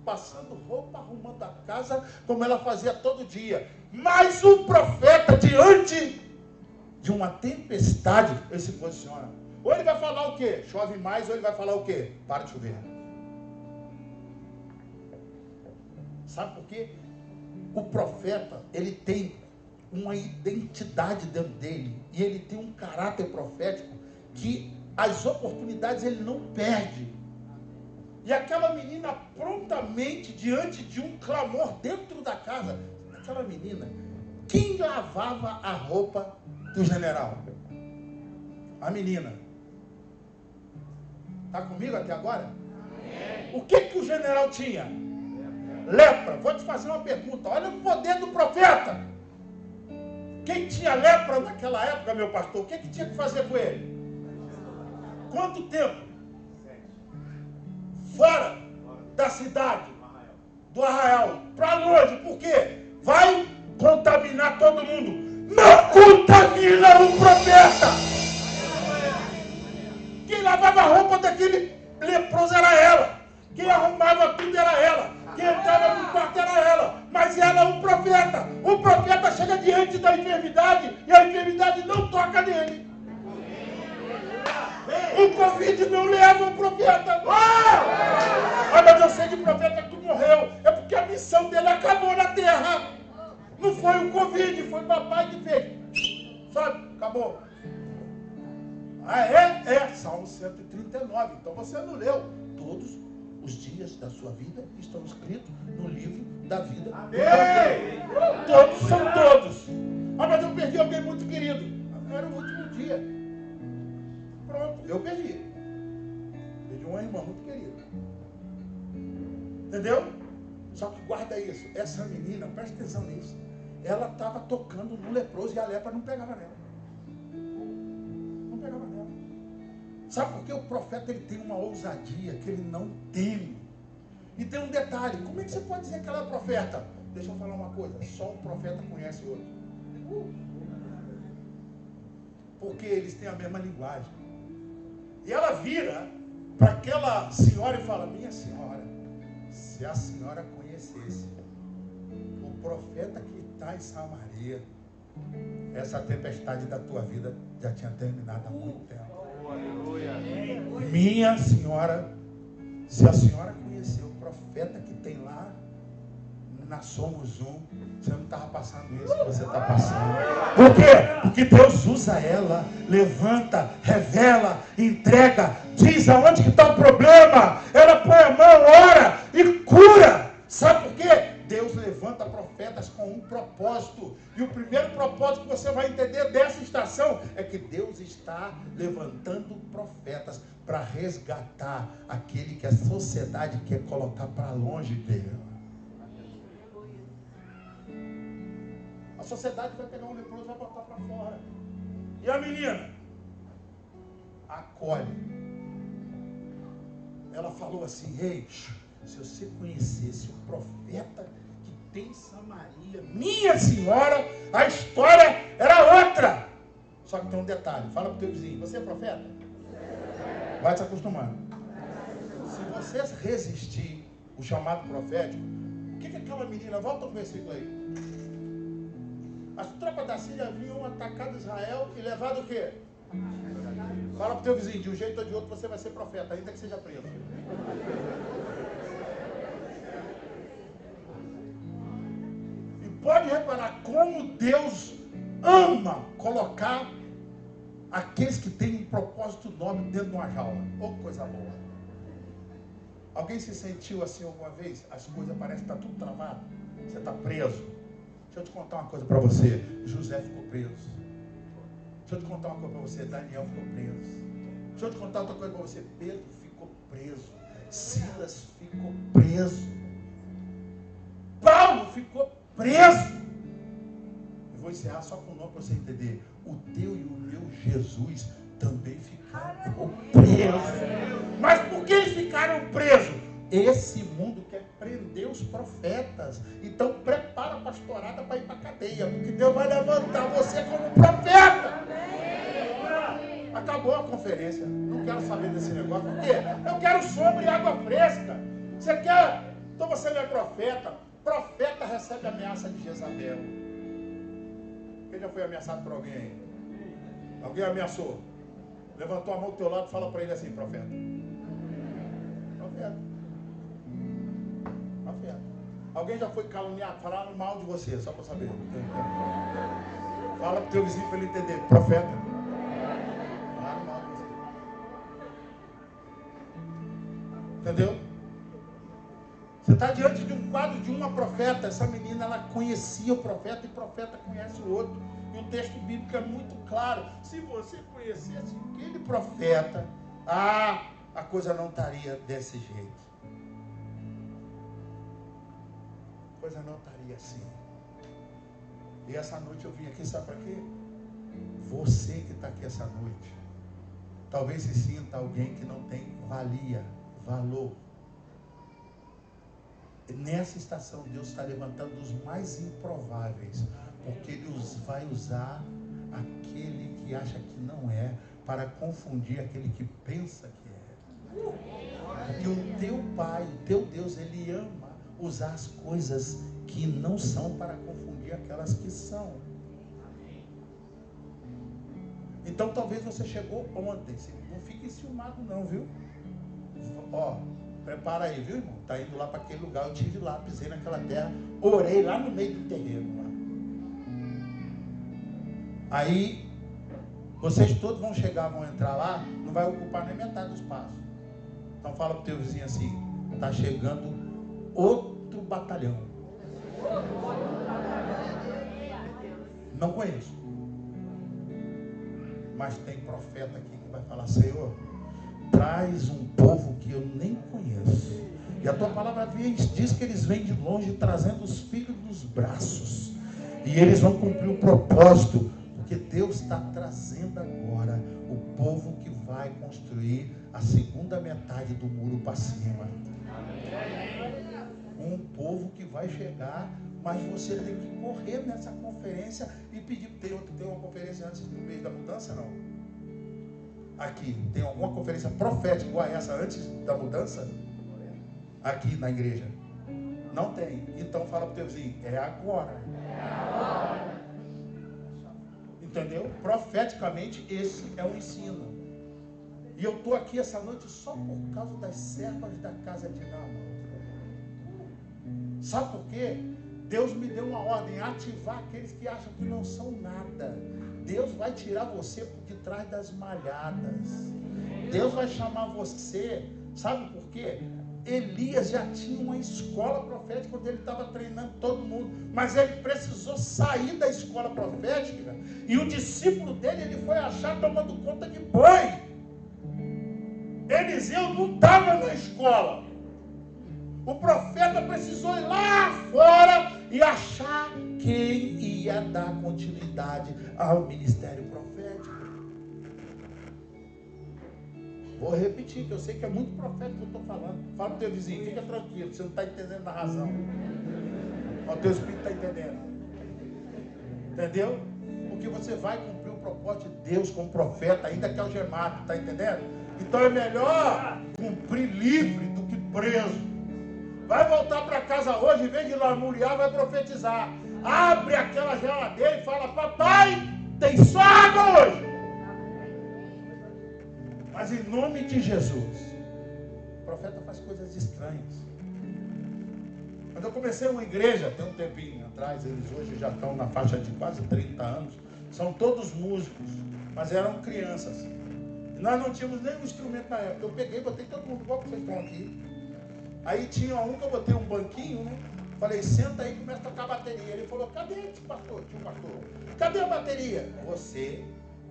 Passando roupa, arrumando a casa, como ela fazia todo dia. Mas o profeta, diante de uma tempestade, ele se posiciona. Ou ele vai falar o quê? Chove mais, ou ele vai falar o quê? Para de chover. Sabe por quê? O profeta, ele tem uma identidade dentro dele, e ele tem um caráter profético, que as oportunidades ele não perde. E aquela menina prontamente, diante de um clamor dentro da casa, aquela menina, quem lavava a roupa do general? A menina. Está comigo até agora? O que o general tinha? Lepra. Vou te fazer uma pergunta. Olha o poder do profeta. Quem tinha lepra naquela época, meu pastor, o que tinha que fazer com ele? Quanto tempo? Fora da cidade, do arraial, para longe. Por quê? Vai contaminar todo mundo. Não contamina o profeta. Quem lavava a roupa daquele leproso era ela. Quem arrumava tudo era ela. Quem entrava no quarto era ela. Mas ela é um profeta. O profeta chega diante da enfermidade e a enfermidade não toca nele. O Covid não leva o profeta. Mas eu sei que o profeta que morreu. É porque a missão dele acabou na terra. Não foi o Covid, foi o papai que fez. Sabe? Acabou. Ah, é? É. Salmo 139. Então você não leu. Todos os dias da sua vida estão escritos no livro da vida. Amém. Todos são todos. Mas eu perdi alguém muito querido. Era o último dia. Pronto, eu perdi. Perdi uma irmã muito querida. Entendeu? Só que guarda isso. Essa menina, presta atenção nisso. Ela estava tocando no leproso e a lepra não pegava nela. Não pegava nela. Sabe por que o profeta ele tem uma ousadia que ele não teme? E tem um detalhe. Como é que você pode dizer que ela é profeta? Deixa eu falar uma coisa. Só um profeta conhece o outro. Porque eles têm a mesma linguagem. E ela vira para aquela senhora e fala: minha senhora, se a senhora conhecesse o profeta que está em Samaria, essa tempestade da tua vida já tinha terminado há muito tempo. Minha senhora, se a senhora conhecer o profeta que tem lá na Somos Um, você não estava passando isso que você está passando. Por quê? Porque Deus usa ela, levanta, revela, entrega, diz aonde que está o problema. Ela põe a mão, ora e cura. Sabe por quê? Deus levanta profetas com um propósito. E o primeiro propósito que você vai entender dessa estação é que Deus está levantando profetas para resgatar aquele que a sociedade quer colocar para longe dele. A sociedade vai pegar um leproso e vai botar para fora. E a menina? Acolhe. Ela falou assim: ei, se você conhecesse o profeta que tem em Samaria, minha senhora, a história era outra. Só que tem um detalhe. Fala para o teu vizinho: você é profeta? Vai se acostumando. Se você resistir o chamado profético, o que aquela menina... Volta o versículo aí. As tropas da Síria vinham atacar Israel e levar do quê? Fala para o teu vizinho: de um jeito ou de outro você vai ser profeta, ainda que seja preso. E pode reparar como Deus ama colocar aqueles que têm um propósito nobre dentro de uma jaula. Oh, coisa boa. Alguém se sentiu assim alguma vez? As coisas parecem que está tudo travado. Você está preso. Deixa eu te contar uma coisa para você. José ficou preso. Deixa eu te contar uma coisa para você. Daniel ficou preso. Deixa eu te contar outra coisa para você. Pedro ficou preso. Silas ficou preso. Paulo ficou preso. Eu vou encerrar só com o nome para você entender. O teu e o meu Jesus também ficaram presos. Mas por que eles ficaram presos? Esse mundo quer prender os profetas. Então prepara a pastorada para ir para a cadeia, porque Deus vai levantar você como profeta. Acabou a conferência. Não quero saber desse negócio. Por quê? Eu quero sombra e água fresca. Você quer? Então você não é profeta. Profeta recebe ameaça de Jezabel. Quem já foi ameaçado por alguém aí? Alguém ameaçou? Levantou a mão do teu lado e fala para ele assim, profeta. Profeta. Profeta. Alguém já foi caluniado? Falaram mal de você, só para saber. Fala pro teu vizinho para ele entender. Profeta. Falaram mal de você. Entendeu? Você está diante de um quadro de uma profeta. Essa menina, ela conhecia o profeta e o profeta conhece o outro. E o texto bíblico é muito claro. Se você conhecesse aquele profeta, a coisa não estaria desse jeito. A coisa não estaria assim. E essa noite eu vim aqui, sabe para quê? Você que está aqui essa noite, talvez se sinta alguém que não tem valia, valor. Nessa estação, Deus está levantando os mais improváveis, porque Ele vai usar aquele que acha que não é, para confundir aquele que pensa que é. Porque o teu Pai, o teu Deus, Ele ama usar as coisas que não são para confundir aquelas que são. Então talvez você chegou ontem, não fique enciumado não, viu? Ó, prepara aí, viu, irmão? Tá indo lá para aquele lugar, eu estive lá, pisei naquela terra, orei lá no meio do terreno lá. Aí, vocês todos vão chegar, vão entrar lá, não vai ocupar nem metade do espaço. Então fala pro teu vizinho assim, tá chegando outro batalhão. Não conheço. Mas tem profeta aqui que vai falar, Senhor, traz um povo que eu nem conheço. E a tua palavra diz que eles vêm de longe trazendo os filhos nos braços. E eles vão cumprir o propósito. Porque Deus está trazendo agora o povo que vai construir a segunda metade do muro para cima. Um povo que vai chegar, mas você tem que correr nessa conferência e pedir. Tem uma conferência antes do mês da mudança, não? Aqui, tem alguma conferência profética igual a essa antes da mudança? Aqui na igreja? Não tem. Então fala para o teu vizinho, é agora. É agora. Entendeu? Profeticamente, esse é o ensino. E eu estou aqui essa noite só por causa das servas da casa de Naamã. Sabe por quê? Deus me deu uma ordem, ativar aqueles que acham que não são nada. Deus vai tirar você de trás das malhadas. Deus vai chamar você, sabe por quê? Elias já tinha uma escola profética quando ele estava treinando todo mundo, mas ele precisou sair da escola profética e o discípulo dele, ele foi achar tomando conta de boi. Eliseu não estava na escola. O profeta precisou ir lá fora e achar quem ia dar continuidade ao ministério profético. Vou repetir, que eu sei que é muito profético que eu estou falando. Fala para o teu vizinho, fica tranquilo, você não está entendendo a razão. O teu espírito está entendendo. Entendeu? Porque você vai cumprir o propósito de Deus como profeta, ainda que algemado, está entendendo? Então é melhor cumprir livre do que preso. Vai voltar para casa hoje, em vez de lamuriar, vai profetizar. Abre aquela geladeira e fala, papai, tem só água hoje. Mas em nome de Jesus, o profeta faz coisas estranhas. Quando eu comecei uma igreja, tem um tempinho atrás, eles hoje já estão na faixa de quase 30 anos, são todos músicos, mas eram crianças. Nós não tínhamos nenhum instrumento na época. Eu peguei, botei todo mundo, igual que vocês estão aqui. Aí tinha um que eu botei um banquinho, né? Falei, senta aí e começa a tocar a bateria. Ele falou, cadê esse pastor, tio pastor? Cadê a bateria? Você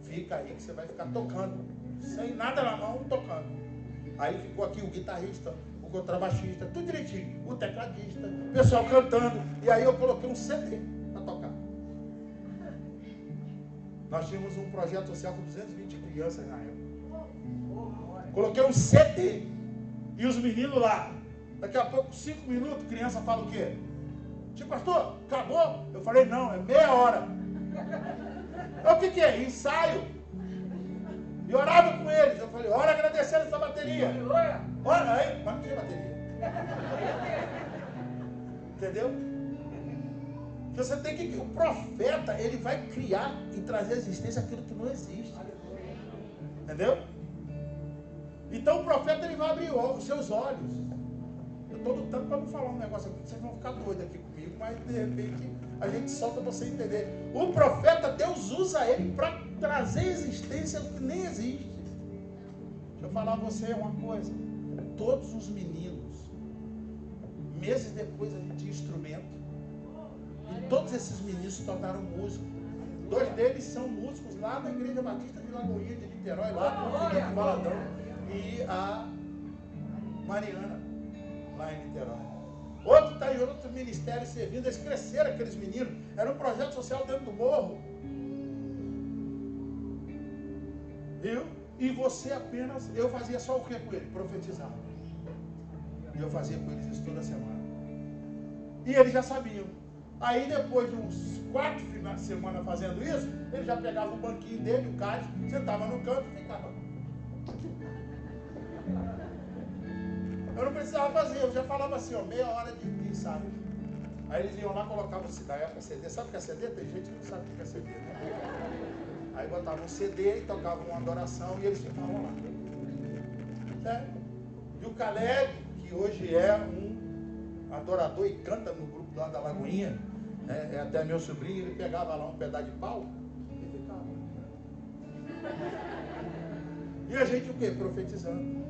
fica aí que você vai ficar tocando. Sem nada na mão, tocando. Aí ficou aqui o guitarrista, o contrabaixista, tudo direitinho. O tecladista, o pessoal cantando. E aí eu coloquei um CD para tocar. Nós tínhamos um projeto social com 220 crianças na época. Coloquei um CD. E os meninos lá. Daqui a pouco, 5 minutos, criança fala o quê? Tio pastor, acabou? Eu falei, não, é meia hora. O que é? Ensaio. E orava com eles. Eu falei, ora agradecendo essa bateria. Ora, aí, mas não tinha bateria. Entendeu? Você tem que... O profeta, ele vai criar e trazer à existência aquilo que não existe. Entendeu? Então o profeta, ele vai abrir os seus olhos. Eu estou lutando para não falar um negócio aqui, que vocês vão ficar doidos aqui comigo, mas de repente a gente solta para você entender. O profeta, Deus usa ele para trazer à existência o que nem existe. Deixa eu falar a você uma coisa. Todos os meninos, meses depois a gente tinha instrumento. E todos esses meninos se tornaram músicos. 2 deles são músicos lá na Igreja Batista de Lagoinha, de Niterói, lá no Felipe Baladão. E a Mariana, lá em Niterói. Outro está em outro ministério servindo. Eles cresceram, aqueles meninos. Era um projeto social dentro do morro. Viu? E você apenas... Eu fazia só o que com ele? Profetizar. E eu fazia com eles isso toda semana. E eles já sabiam. Aí depois de uns 4 finais de semana fazendo isso, ele já pegava o banquinho dele, o cálice, sentava no canto e ficava. Eu não precisava fazer, eu já falava assim, ó, meia hora de ensaio. Aí eles iam lá, colocavam na época CD. Sabe o que é CD? Tem gente que não sabe o que é CD, né? Aí botavam um CD e tocavam uma adoração e eles ficavam lá. Certo? E o Caleb, que hoje é um adorador e canta no grupo lá da Lagoinha, é até meu sobrinho, ele pegava lá um pedaço de pau e ficava. E a gente o quê? Profetizando.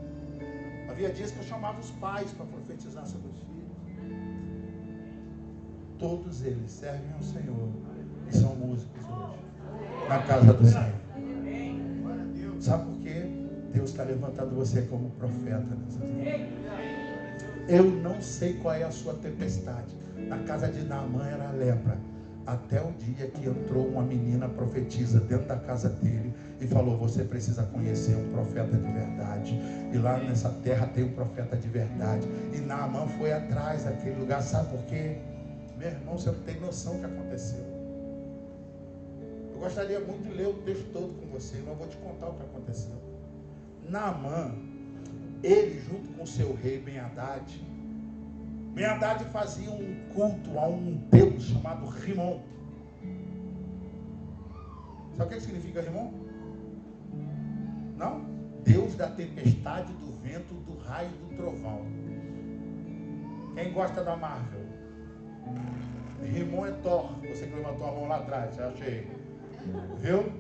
Havia dias que eu chamava os pais para profetizar sobre os filhos. Todos eles servem ao Senhor e são músicos hoje, na casa do Senhor. Sabe por quê? Deus está levantando você como profeta nessa vida. Eu não sei qual é a sua tempestade. Na casa de Naamã era a lepra. Até o dia que entrou uma menina profetisa dentro da casa dele e falou, você precisa conhecer um profeta de verdade. E lá nessa terra tem um profeta de verdade. E Naamã foi atrás daquele lugar. Sabe por quê? Meu irmão, você não tem noção do que aconteceu. Eu gostaria muito de ler o texto todo com você, mas eu vou te contar o que aconteceu. Naamã, ele junto com o seu rei Ben-Hadad fazia um culto a um deus chamado Rimon. Sabe o que significa Rimon? Não? Deus da tempestade, do vento, do raio e do trovão. Quem gosta da Marvel? Rimon é Thor. Você que levantou a mão lá atrás, já achei. Viu?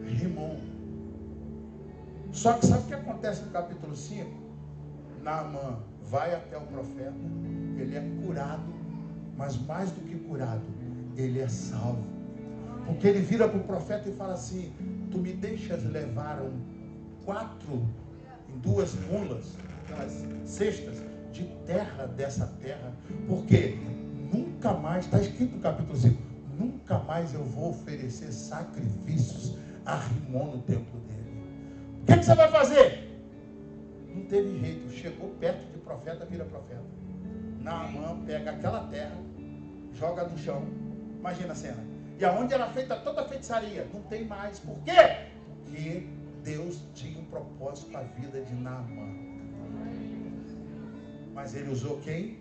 Rimon. Só que sabe o que acontece no capítulo 5? Naamã vai até o profeta, ele é curado, mas mais do que curado, ele é salvo. Porque ele vira para o profeta e fala assim, tu me deixas levar 4 em 2 mulas, aquelas cestas de terra dessa terra, porque nunca mais, está escrito no capítulo 5, nunca mais eu vou oferecer sacrifícios a Rimon no templo dele. O que você vai fazer? Não teve jeito, chegou perto de profeta, vira profeta. Naamã pega aquela terra, joga no chão, imagina a cena. E aonde era feita toda a feitiçaria, não tem mais. Por quê? Porque Deus tinha um propósito para a vida de Naamã. Mas ele usou quem?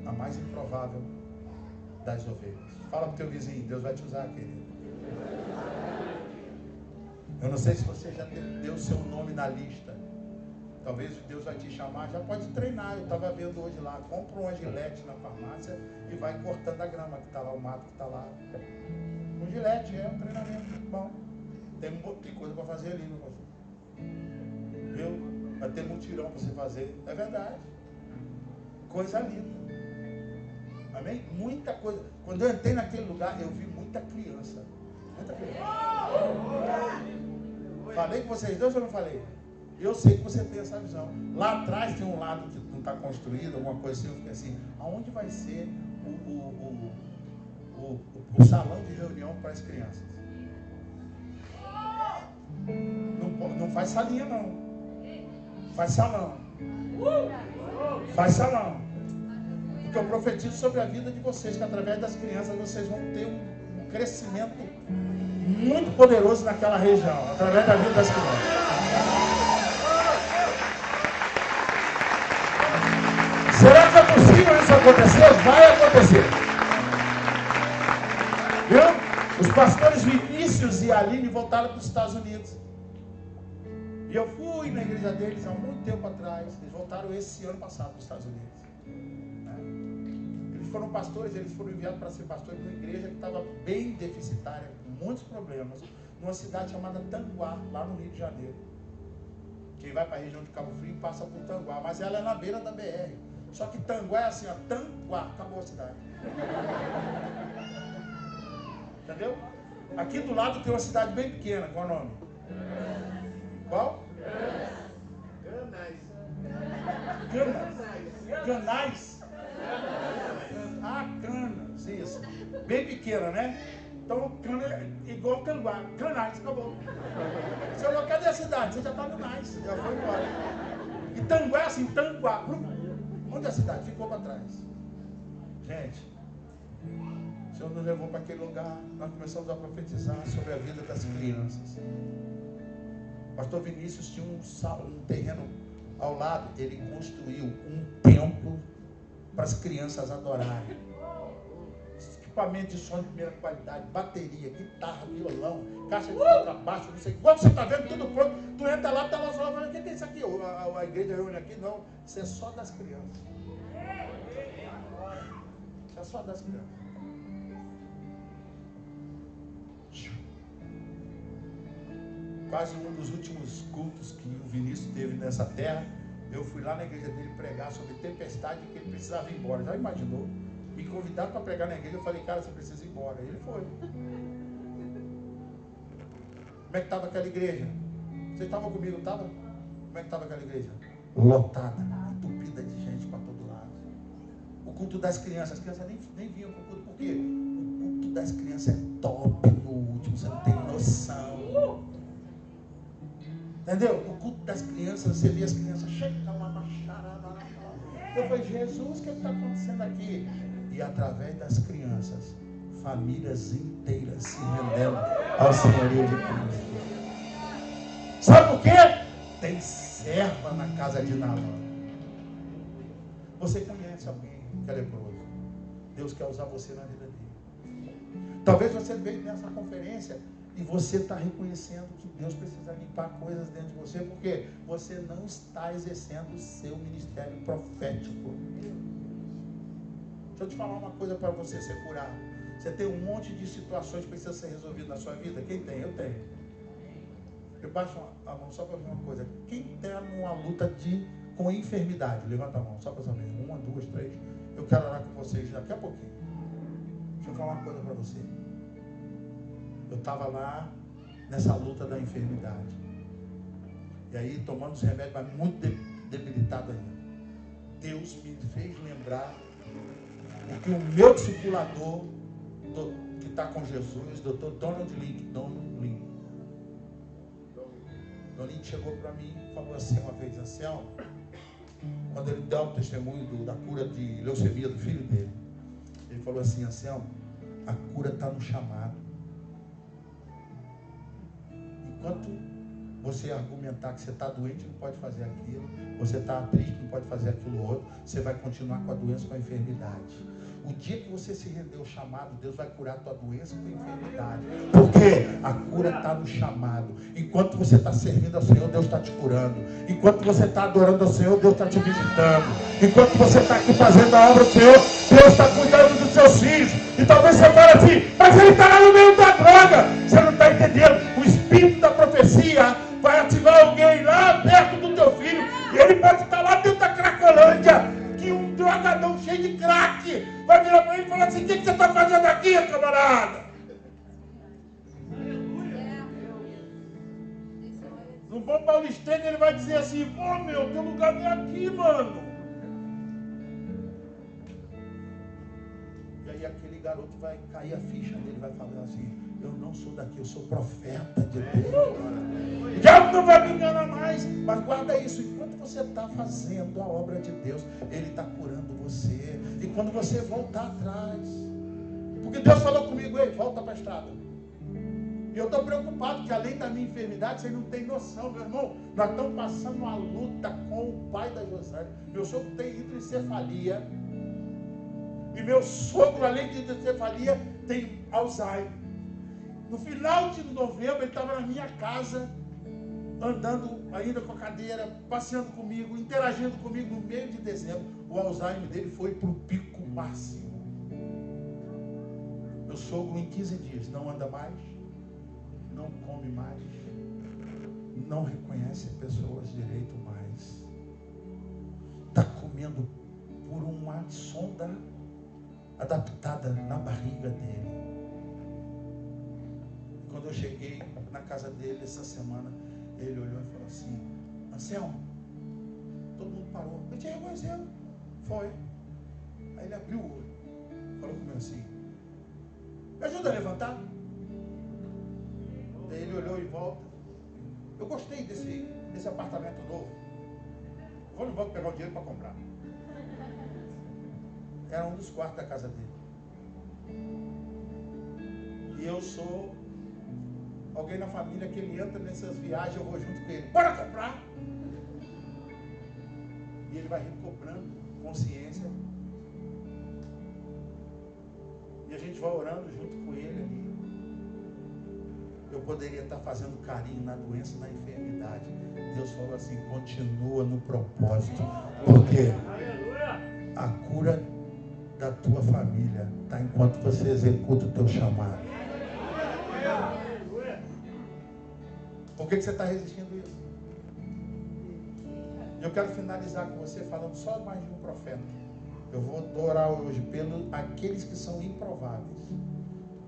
A mais improvável das ovelhas. Fala para o teu vizinho, Deus vai te usar, querido. Eu não sei se você já deu o seu nome na lista. Talvez Deus vai te chamar, já pode treinar. Eu estava vendo hoje lá, compra uma gilete na farmácia e vai cortando a grama que está lá, o mato que está lá. Um gilete, é um treinamento bom. Tem coisa para fazer ali, meu pastor. Viu? Vai ter mutirão para você fazer. É verdade. Coisa linda. Amém? Muita coisa. Quando eu entrei naquele lugar, eu vi muita criança. Muita criança. Falei com vocês dois ou não falei? Eu sei que você tem essa visão. Lá atrás tem um lado que não está construído, alguma coisa assim. Eu fiquei assim, aonde vai ser o salão de reunião para as crianças? Não faz salinha não. Faz salão. Faz salão. Porque eu profetizo sobre a vida de vocês, que através das crianças vocês vão ter um crescimento muito poderoso naquela região, através da vida das crianças. Será que é possível isso acontecer? Vai acontecer. Viu? Os pastores Vinícius e Aline voltaram para os Estados Unidos. E eu fui na igreja deles há muito tempo atrás. Eles voltaram esse ano passado para os Estados Unidos. Eles foram pastores, eles foram enviados para ser pastores de uma igreja que estava bem deficitária, com muitos problemas, numa cidade chamada Tanguá, lá no Rio de Janeiro. Quem vai para a região de Cabo Frio passa por Tanguá, mas ela é na beira da BR. Só que Tanguá é assim, ó, Tanguá, acabou a cidade. Entendeu? Aqui do lado tem uma cidade bem pequena, qual é o nome? Qual? Canais. Ah, Canas, isso. Bem pequena, né? Então, Cana é igual Tanguá. Canais, acabou. Você falou, cadê a cidade? Você já está no Nais, já foi embora. E Tanguá é assim, Tanguá. Onde a cidade? Ficou para trás. Gente, o Senhor nos levou para aquele lugar, nós começamos a profetizar sobre a vida das crianças. O pastor Vinícius tinha um terreno ao lado, ele construiu um templo para as crianças adorarem. Equipamento de som de primeira qualidade, bateria, guitarra, violão, caixa de contrabaixo, não sei. Quando você está vendo tudo pronto, tu entra lá, está lá falando, o que é isso aqui? A igreja reúne aqui? Não, isso é só das crianças. Isso é só das crianças. Quase um dos últimos cultos que o Vinícius teve nessa terra, eu fui lá na igreja dele pregar sobre tempestade que ele precisava ir embora. Já imaginou? Me convidaram para pregar na igreja, eu falei, cara, você precisa ir embora. Ele foi. Como é que estava aquela igreja? Vocês estavam comigo, não estava? Como é que estava aquela igreja? Lotada, entupida de gente para todo lado. O culto das crianças, as crianças nem vinham para o culto, por quê? O culto das crianças é top no último, você não tem noção. Entendeu? O culto das crianças, você vê as crianças, chega lá, eu falei, Jesus, o que está acontecendo aqui? E através das crianças, famílias inteiras se rendendo ao senhorio de Cristo. Sabe por quê? Tem serva na casa de Naamã. Você conhece alguém que é leproso? Deus quer usar você na vida dele. Talvez você veio nessa conferência e você está reconhecendo que Deus precisa limpar coisas dentro de você, porque você não está exercendo o seu ministério profético. Deixa eu te falar uma coisa para você ser curado. Você tem um monte de situações que precisam ser resolvidas na sua vida. Quem tem? Eu tenho. Eu baixo a mão só para ver uma coisa. Quem está numa luta com enfermidade? Levanta a mão, só para saber. 1, 2, 3. Eu quero orar com vocês daqui a pouquinho. Deixa eu falar uma coisa para você. Eu estava lá nessa luta da enfermidade. E aí, tomando os remédios, mas muito debilitado ainda. Deus me fez lembrar o que o meu discipulador, que está com Jesus, Dr. Donald Link chegou para mim e falou assim uma vez, Anselmo, quando ele deu o testemunho da cura de leucemia do filho dele, ele falou assim, Anselmo, a cura está no chamado. Enquanto você argumentar que você está doente, não pode fazer aquilo, você está triste, não pode fazer aquilo outro, você vai continuar com a doença, com a enfermidade. O dia que você se render ao chamado, Deus vai curar a tua doença com a enfermidade. Porque a cura está no chamado. Enquanto você está servindo ao Senhor, Deus está te curando. Enquanto você está adorando ao Senhor, Deus está te visitando. Enquanto você está aqui fazendo a obra do Senhor, Deus está cuidando dos seus filhos. E talvez você fale assim, mas ele está lá no meio da droga. Você não está entendendo. O Espírito da profecia vai ativar alguém lá perto do teu filho. E ele pode estar lá dentro da Cracolândia. Que um drogadão cheio de crack vai virar para ele e falar assim, o que você está fazendo aqui, camarada? No bom paulistano ele vai dizer assim, pô meu, teu lugar não é aqui, mano. E aí aquele garoto vai cair a ficha dele, vai falar assim, eu não sou daqui, eu sou profeta de Deus. Já não vai me enganar mais. Mas guarda isso, enquanto você está fazendo a obra de Deus, Ele está curando você. E quando você voltar atrás, porque Deus falou comigo, ei, volta para a estrada. E eu estou preocupado, que além da minha enfermidade, vocês não têm noção, meu irmão. Nós estamos passando uma luta com o pai da Josânia. Meu sogro tem hidrocefalia. E meu sogro, além de hidrocefalia, tem Alzheimer. No final de novembro, ele estava na minha casa, andando ainda com a cadeira, passeando comigo, interagindo comigo. No meio de dezembro, o Alzheimer dele foi para o pico máximo. Meu sogro, em 15 dias, não anda mais, não come mais, não reconhece pessoas direito mais. Está comendo por uma sonda adaptada na barriga dele. Quando eu cheguei na casa dele essa semana, ele olhou e falou assim: Anselmo, todo mundo parou. Eu te reconheceu. Foi. Aí ele abriu o olho, falou comigo assim: me ajuda a levantar. Daí ele olhou em volta. Eu gostei desse apartamento novo. Vou no banco pegar o dinheiro para comprar. Era um dos quartos da casa dele. E eu sou alguém na família que ele entra nessas viagens, eu vou junto com ele. Bora comprar! E ele vai recobrando consciência. E a gente vai orando junto com ele ali. Eu poderia estar fazendo carinho na doença, na enfermidade. Deus falou assim: continua no propósito. Porque a cura da tua família está enquanto você executa o teu chamado. Por que você está resistindo a isso? Eu quero finalizar com você falando só mais de um profeta. Eu vou orar hoje pelos aqueles que são improváveis.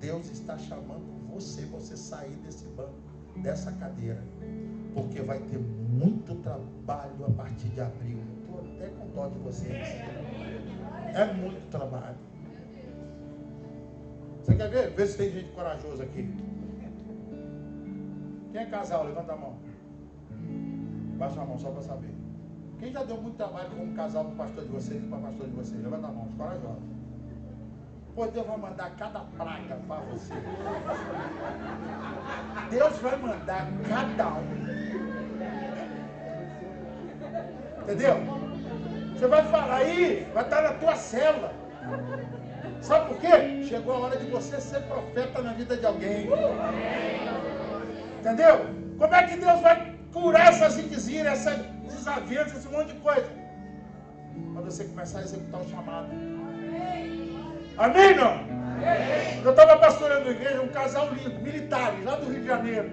Deus está chamando você sair desse banco, dessa cadeira, porque vai ter muito trabalho a partir de abril. Estou até com dó de vocês. É muito trabalho. Você quer ver? Vê se tem gente corajosa aqui. Quem é casal? Levanta a mão. Baixa a mão só para saber. Quem já deu muito trabalho como casal para o pastor de vocês e para o pastor de vocês? Levanta a mão, os corajosos. Pois Deus vai mandar cada praga para você. Deus vai mandar cada um. Entendeu? Você vai falar aí, vai estar na tua célula. Sabe por quê? Chegou a hora de você ser profeta na vida de alguém. Entendeu? Como é que Deus vai curar essas ziquezira, essas desavenças, esse monte de coisa? Quando você começar a executar o chamado. Amém, não? Eu estava pastorando a igreja, um casal lindo, militares, lá do Rio de Janeiro.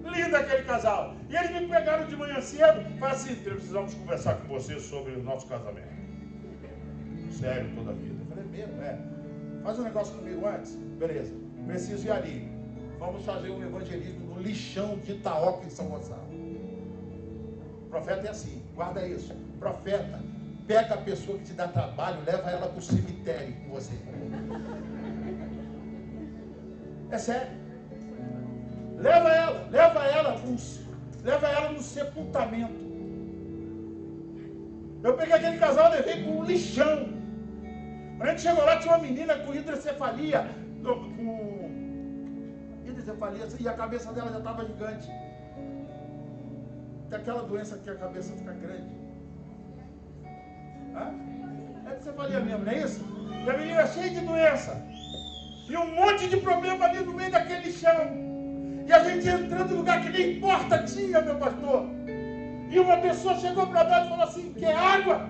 Lindo aquele casal. E eles me pegaram de manhã cedo e falaram assim: precisamos conversar com você sobre o nosso casamento. Sério, toda a vida. Eu falei: mesmo, faz um negócio comigo antes. Beleza, preciso ir ali. Vamos fazer um evangelismo no lixão de Itaoca, em São Gonçalo. O profeta é assim, guarda isso. Profeta, pega a pessoa que te dá trabalho, leva ela para o cemitério com você. É sério. Leva ela no sepultamento. Eu peguei aquele casal e levei para um lixão. Quando a gente chegou lá, tinha uma menina com hidrocefalia, e a cabeça dela já estava gigante. Tem aquela doença que a cabeça fica grande. É hidrocefalia mesmo, não é isso? E a menina cheia de doença. E um monte de problema ali no meio daquele chão. E a gente entrando no lugar que nem porta tinha, meu pastor. E uma pessoa chegou para nós e falou assim: quer água?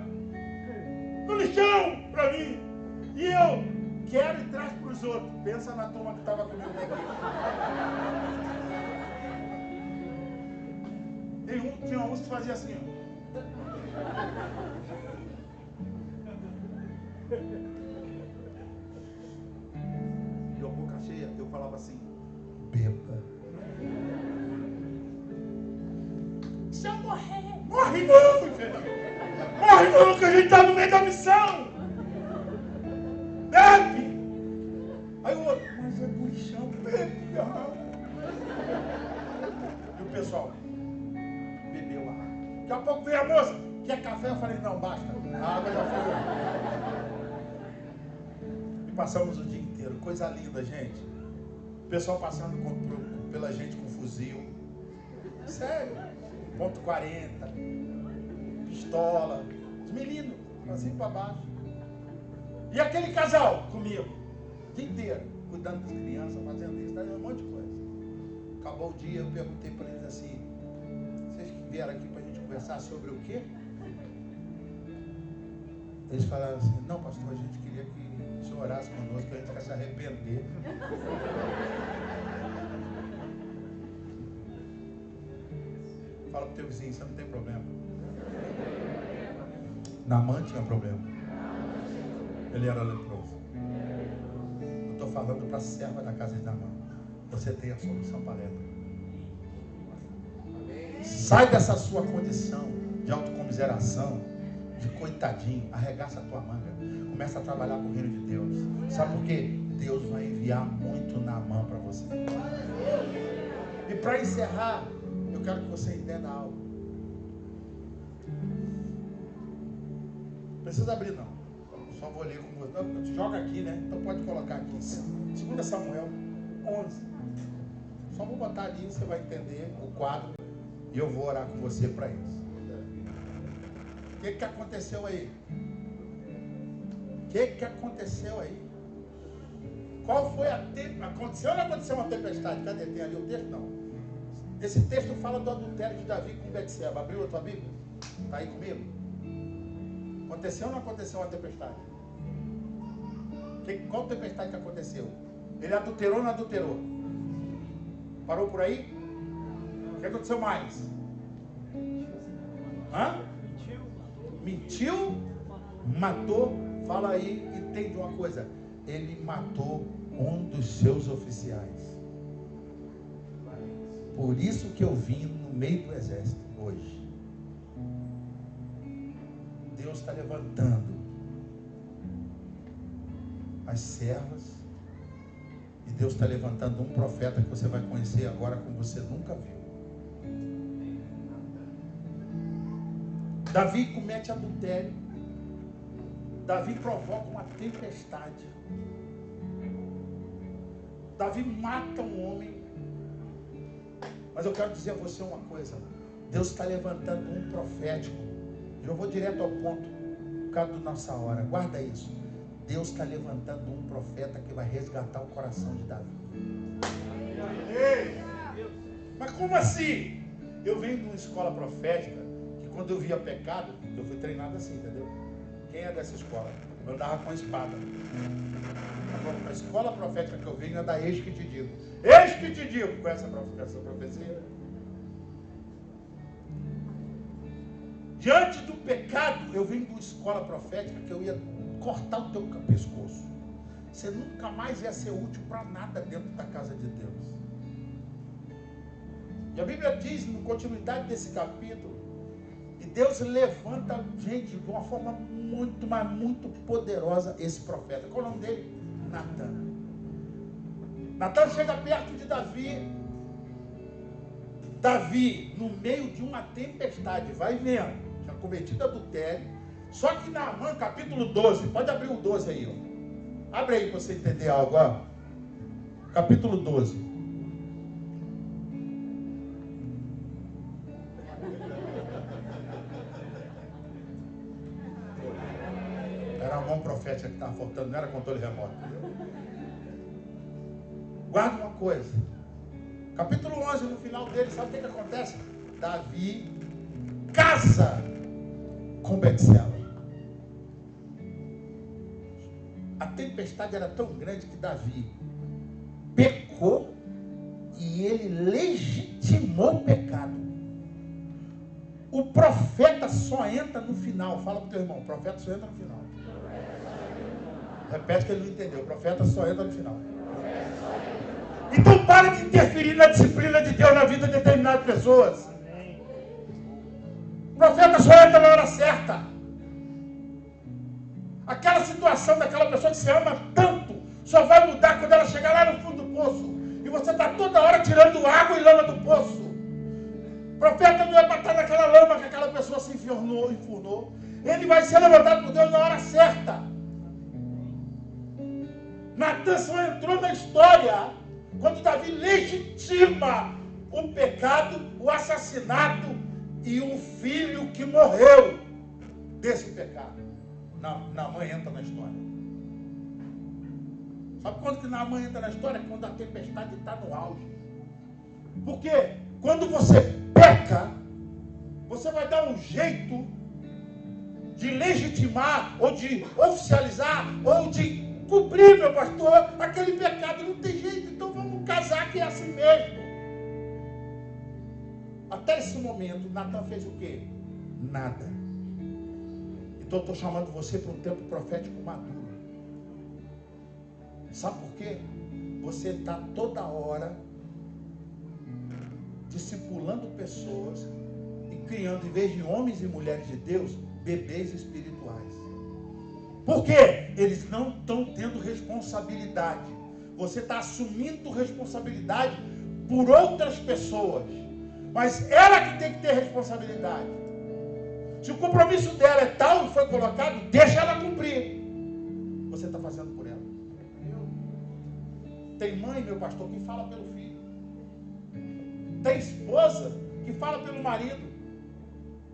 No lixão para mim. E eu quero e traz para os outros. Pensa na turma que estava comigo aqui. Tinha uns que fazia assim, ó. E a boca cheia, eu falava assim: beba. Se eu morrer, morre não, filho. Morre não, que a gente está no meio da missão. Bebe. Aí o outro: mas é do lixão, bebe. E o pessoal bebeu a água. Daqui a pouco veio a moça: quer café? Eu falei: não, basta. A água já foi. E passamos o dia inteiro. Coisa linda, gente. O pessoal passando com pela gente com fuzil. Sério. Ponto 40. Pistola. Os meninos, assim para baixo. E aquele casal comigo, o dia inteiro, cuidando das crianças, fazendo isso, um monte de coisa. Acabou o dia, eu perguntei para eles assim, vocês vieram aqui para a gente conversar sobre o quê? Eles falaram assim, não pastor, a gente queria que o senhor orasse conosco, que a gente quer se arrepender. Fala pro teu vizinho, você não tem problema. Naamã tinha problema. Ele era leproso. Eu estou falando para a serva da casa de Naamã. Você tem a solução para ela. Sai dessa sua condição de autocomiseração, de coitadinho. Arregaça a tua manga. Começa a trabalhar com o reino de Deus. Sabe por quê? Deus vai enviar muito Naamã para você. E para encerrar, eu quero que você entenda algo. Não precisa abrir não. Só vou ler com você. Joga aqui, né? Então pode colocar aqui. 2 Samuel 11. Só vou botar ali, você vai entender o quadro. E eu vou orar com você para isso. O que aconteceu aí? O que aconteceu aí? Qual foi a tempestade? Aconteceu ou não aconteceu uma tempestade? Cadê? Tem ali o texto? Não. Esse texto fala do adultério de Davi com Betseba. Abriu a tua Bíblia? Está aí comigo? Aconteceu ou não aconteceu uma tempestade? Qual tempestade que aconteceu? Ele adulterou ou não adulterou? Parou por aí? O que aconteceu mais? Hã? Mentiu? Matou? Fala aí, entende uma coisa. Ele matou um dos seus oficiais. Por isso que eu vim no meio do exército hoje. Deus está levantando as servas. E Deus está levantando um profeta que você vai conhecer agora como você nunca viu. Davi comete adultério. Davi provoca uma tempestade. Davi mata um homem. Mas eu quero dizer a você uma coisa. Deus está levantando um profético. Eu vou direto ao ponto, por causa da nossa hora. Guarda isso. Deus está levantando um profeta que vai resgatar o coração de Davi. Mas como assim? Eu venho de uma escola profética que quando eu via pecado, eu fui treinado assim, entendeu? Quem é dessa escola? Eu andava com a espada. Agora, a escola profética que eu venho é da Eis que te digo. Eis que te digo. Com essa profecia. Diante do pecado, eu venho de uma escola profética que eu ia cortar o teu pescoço. Você nunca mais ia ser útil para nada dentro da casa de Deus. E a Bíblia diz, na continuidade desse capítulo, que Deus levanta gente de uma forma muito, mas muito poderosa, esse profeta. Qual é o nome dele? Natan. Natan chega perto de Davi. Davi, no meio de uma tempestade, vai vendo, tinha cometido adultério. Só que Naamã, capítulo 12, pode abrir o 12 aí, ó. Abre aí para você entender algo, ó. Capítulo 12. Era uma mão profética que estava faltando, não era controle remoto. Guarda uma coisa. Capítulo 11, no final dele, sabe o que acontece? Davi casa com Betseba. A tempestade era tão grande que Davi pecou e ele legitimou o pecado. O profeta só entra no final. Fala para o teu irmão, o profeta só entra no final. Repete que ele não entendeu. O profeta só entra no final. Então para de interferir na disciplina de Deus na vida de determinadas pessoas. O profeta só entra na hora certa. Aquela situação daquela pessoa que você ama tanto só vai mudar quando ela chegar lá no fundo do poço. E você está toda hora tirando água e lama do poço. O profeta não é para estar naquela lama que aquela pessoa se enfurnou. Ele vai ser levantado por Deus na hora certa. Natan só entrou na história Quando Davi legitima o pecado, o assassinato e um filho que morreu desse pecado. Naamã entra na história. Sabe quando que Naamã entra na história? Quando a tempestade está no auge. Porque quando você peca, você vai dar um jeito de legitimar, ou de oficializar, ou de cobrir, meu pastor, aquele pecado. Não tem jeito, então vamos casar que é assim mesmo. Até esse momento, Natan fez o quê? Nada. Então eu estou chamando você para um tempo profético maduro. Sabe por quê? Você está toda hora discipulando pessoas e criando, em vez de homens e mulheres de Deus, bebês espirituais. Por quê? Eles não estão tendo responsabilidade. Você está assumindo responsabilidade por outras pessoas. Mas ela que tem que ter responsabilidade. Se o compromisso dela é tal e foi colocado, deixa ela cumprir. Você está fazendo por ela. Tem mãe, meu pastor, que fala pelo filho. Tem esposa que fala pelo marido.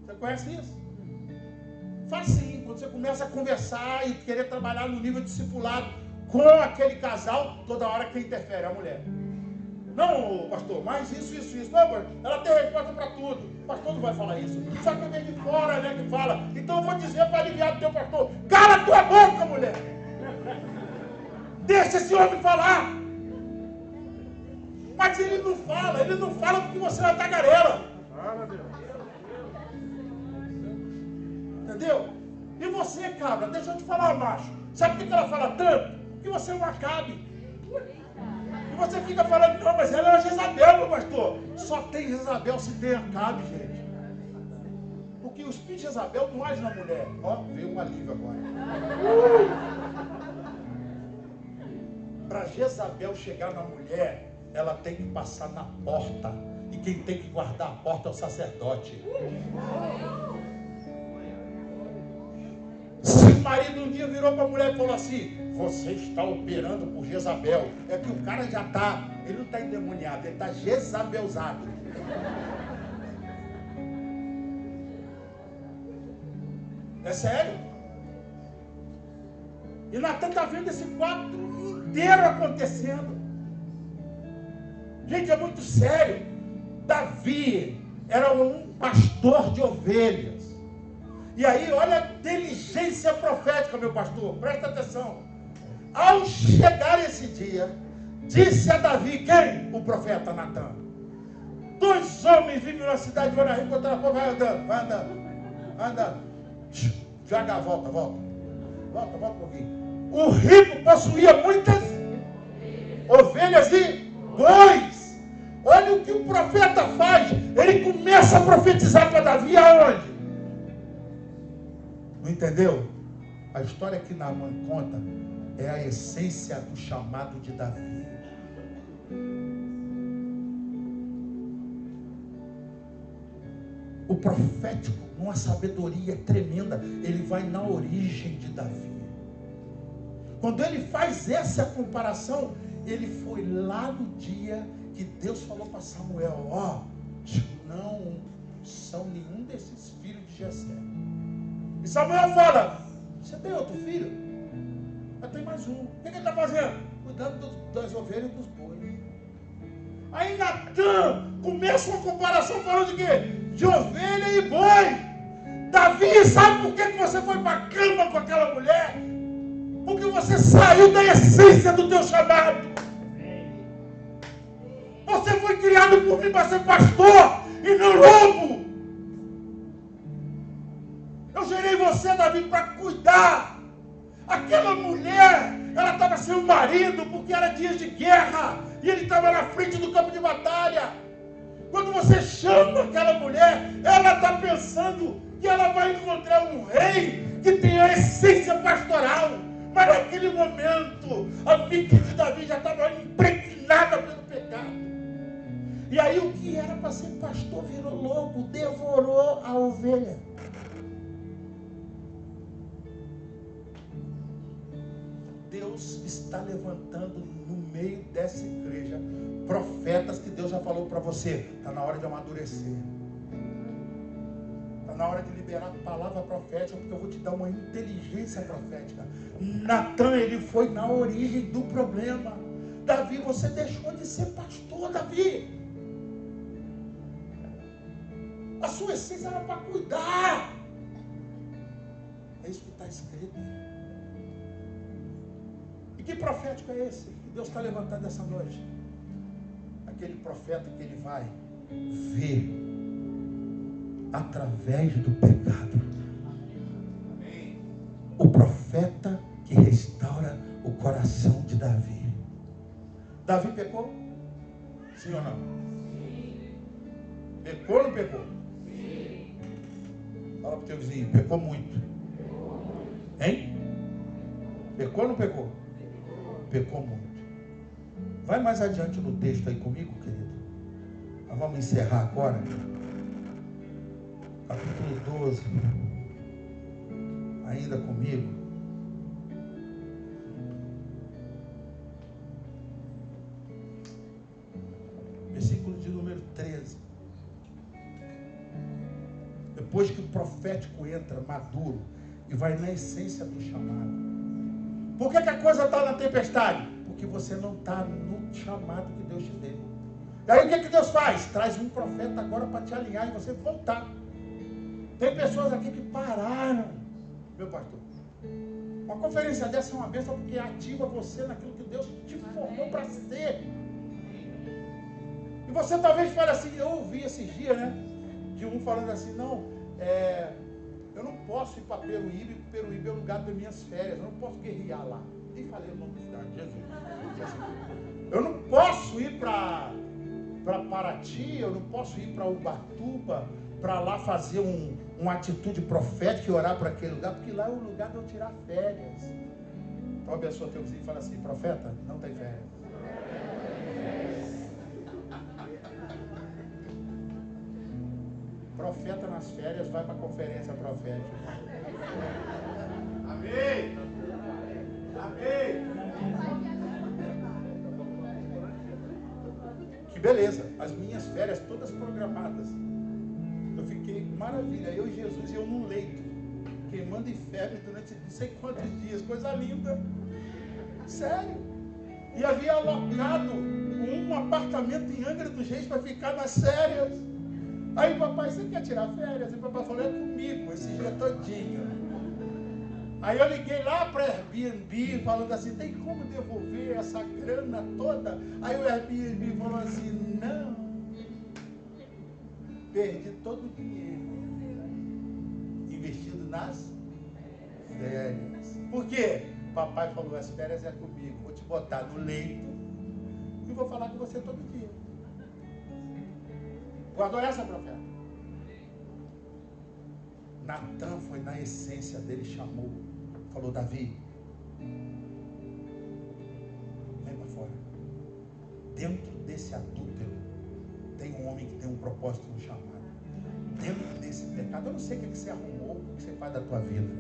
Você conhece isso? Facinho, quando você começa a conversar e querer trabalhar no nível discipulado com aquele casal, toda hora quem interfere é a mulher. Não, pastor, mas isso. Não, ela tem resposta para tudo. O pastor não vai falar isso. Só que vem de fora, né, que fala. Então eu vou dizer para aliviar do teu pastor: cala tua boca, mulher. Deixa esse homem falar. Mas ele não fala porque você é uma tagarela. Entendeu? E você, cabra, deixa eu te falar, macho. Sabe por que ela fala tanto? Porque você é um Acabe. E você fica falando, não, mas ela é uma Jezabel, meu pastor. Só tem Jezabel se tem Acabe, gente. Porque o espírito de Jezabel não age na mulher. Ó, veio um alívio agora. Para Jezabel chegar na mulher, ela tem que passar na porta. E quem tem que guardar a porta é o sacerdote. Se o marido um dia virou para a mulher e falou assim: você está operando por Jezabel. É que o cara já está, ele não está endemoniado, ele está jezabelzado. É sério? E Natan está vendo esse quadro inteiro acontecendo. Gente, é muito sério. Davi era um pastor de ovelhas. E aí, olha a inteligência profética, meu pastor, presta atenção. Ao chegar esse dia, disse a Davi, quem? O profeta Natan. 2 homens vivem na cidade, vão na rua, encontrar a povo, vai andando. Joga a volta um pouquinho. O rico possuía muitas ovelhas e bois. Olha o que o profeta faz. Ele começa a profetizar para Davi aonde? Não entendeu? A história que Naamã conta é a essência do chamado de Davi. O profético, numa sabedoria tremenda, ele vai na origem de Davi. Quando ele faz essa comparação, ele foi lá no dia que Deus falou para Samuel: ó, não são nenhum desses filhos de Jessé. E Samuel fala: você tem outro filho? Eu tenho mais um. O que ele está fazendo? Cuidando das ovelhas e dos bois. Aí Natan começa uma comparação falando de quê? De ovelha e boi. Davi, sabe por que você foi para a cama com aquela mulher? Porque você saiu da essência do teu chamado. Você foi criado por mim para ser pastor e não lobo. Eu gerei você, Davi, para cuidar. Aquela mulher, ela estava sem o marido porque era dias de guerra e ele estava na frente do campo de batalha. Quando você chama aquela mulher, ela está pensando que ela vai encontrar um rei que tem a essência pastoral. Mas naquele momento, a mente de Davi já estava impregnada pelo pecado. E aí o que era para ser pastor virou lobo, devorou a ovelha. Deus Deus está levantando no meio dessa igreja profetas que Deus já falou para você. Está na hora de amadurecer. Está na hora de liberar a palavra profética, porque eu vou te dar uma inteligência profética. Natan, ele foi na origem do problema. Davi, você deixou de ser pastor, Davi. A sua essência era para cuidar. É isso que está escrito. E que profético é esse que Deus está levantando essa noite? Aquele profeta que ele vai ver através do pecado. O profeta que restaura o coração de Davi. Davi pecou? Sim ou não? Pecou ou não pecou? Fala para o teu vizinho, pecou muito. Hein? Pecou ou não pecou? Pecou muito. Vai mais adiante no texto aí comigo, querido. Nós vamos encerrar agora. Capítulo 12. Ainda comigo. Versículo de número 13. Depois que o profético entra maduro e vai na essência do chamado. Por que a coisa está na tempestade? Porque você não está no chamado que Deus te deu. E aí o que Deus faz? Traz um profeta agora para te alinhar e você voltar. Tem pessoas aqui que pararam, meu pastor. Uma conferência dessa é uma bênção porque ativa você naquilo que Deus te formou para ser. E você talvez fale assim, eu ouvi esses dias, né? De um falando assim, não, eu não posso ir para Peruíbe, porque Peruíbe é o lugar das minhas férias, eu não posso guerrear lá. Nem falei o nome da cidade, Jesus. Eu não posso ir para Paraty, eu não posso ir para Ubatuba, para lá fazer uma atitude profética e orar para aquele lugar, porque lá é o lugar de eu tirar férias. Então abençoa teu vizinho e fala assim, profeta, não tem férias. Profeta nas férias vai para a conferência profética. Amém. Amém. Que beleza. As minhas férias todas programadas. Eu fiquei maravilha. Eu e Jesus e eu num leito, queimando em febre durante não sei quantos dias. Coisa linda. Sério. E havia alocado um apartamento em Angra dos Reis para ficar nas férias. Aí, papai, você quer tirar férias? E o papai falou, é comigo, esse dia todinho. Aí eu liguei lá para o Airbnb, falando assim, tem como devolver essa grana toda? Aí o Airbnb falou assim, não. Perdi todo o dinheiro investido nas férias. Por quê? Papai falou, as férias é comigo, vou te botar no leito e vou falar com você todo dia. Guardou essa, profeta? Natan foi na essência dele, chamou, falou, Davi, vem para fora. Dentro desse adúltero tem um homem que tem um propósito no chamado. Dentro desse pecado, eu não sei o que você arrumou, o que você faz da tua vida,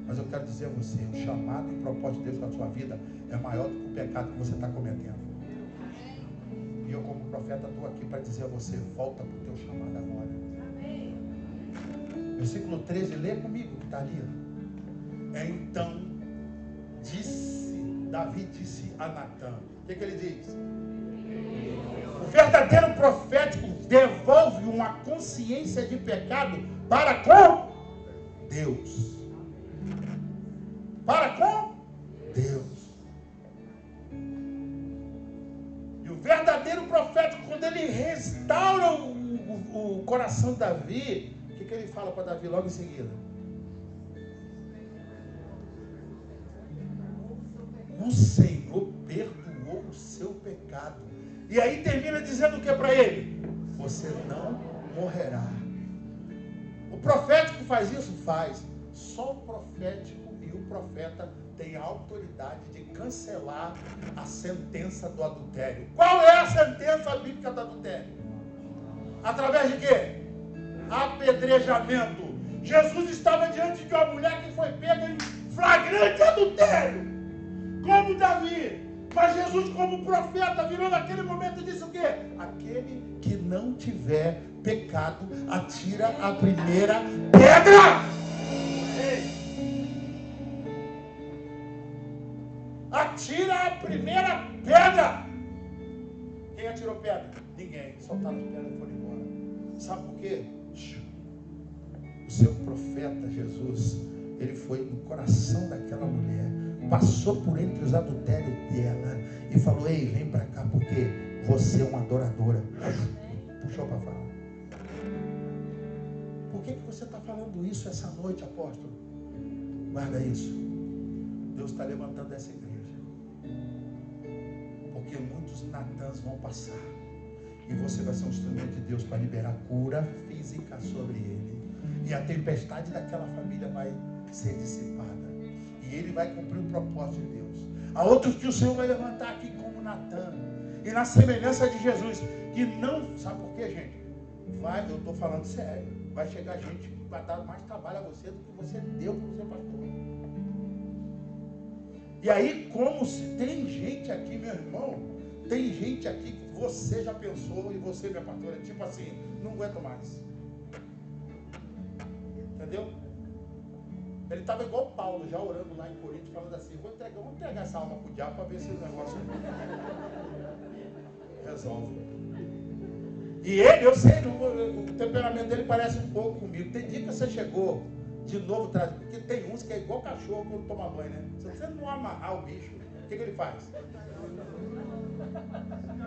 mas eu quero dizer a você, o chamado e o propósito de Deus na sua vida é maior do que o pecado que você está cometendo. E eu, como profeta, estou aqui para dizer a você, volta para o teu chamado agora. Amém. Versículo 13, lê comigo que está ali. Então, Davi disse a Natan, o que ele diz? O verdadeiro profético devolve uma consciência de pecado para com Deus. Para com Deus. O verdadeiro profético, quando ele restaura o coração de Davi, o que ele fala para Davi logo em seguida? O Senhor perdoou o seu pecado. E aí termina dizendo o que para ele? Você não morrerá. O profético faz isso? Faz. Só o profético e o profeta tem a autoridade de cancelar a sentença do adultério. Qual é a sentença bíblica do adultério? Através de quê? Apedrejamento. Jesus estava diante de uma mulher que foi pega em flagrante adultério. como Davi. Mas Jesus, como profeta, virou naquele momento e disse o quê? Aquele que não tiver pecado, atira a primeira pedra. Atira a primeira pedra. Quem atirou pedra? Ninguém. Soltaram as pedras e foram embora. Sabe por quê? O seu profeta Jesus, ele foi no coração daquela mulher, passou por entre os adultérios dela e falou: ei, vem para cá, porque você é uma adoradora. Puxou para falar. Por que você está falando isso essa noite, apóstolo? Guarda isso. Deus está levantando essa igreja, porque muitos Natãs vão passar e você vai ser um instrumento de Deus para liberar cura física sobre ele, e a tempestade daquela família vai ser dissipada e ele vai cumprir o propósito de Deus. Há outros que o Senhor vai levantar aqui como Natã, e na semelhança de Jesus, que não, sabe por quê, gente? Eu estou falando sério, vai chegar gente que vai dar mais trabalho a você do que você deu para o seu pastor. E aí, como se tem gente aqui, meu irmão, tem gente aqui que você já pensou, e você, minha pastora, tipo assim, não aguento mais. Entendeu? Ele estava igual Paulo, já orando lá em Corinto, falando assim: vamos entregar essa alma para o diabo para ver se o negócio resolve. E ele, eu sei, o temperamento dele parece um pouco comigo. Tem dia que você chegou de novo atrás, porque tem uns que é igual cachorro quando toma banho, né? Se você não amarrar o bicho, o que ele faz?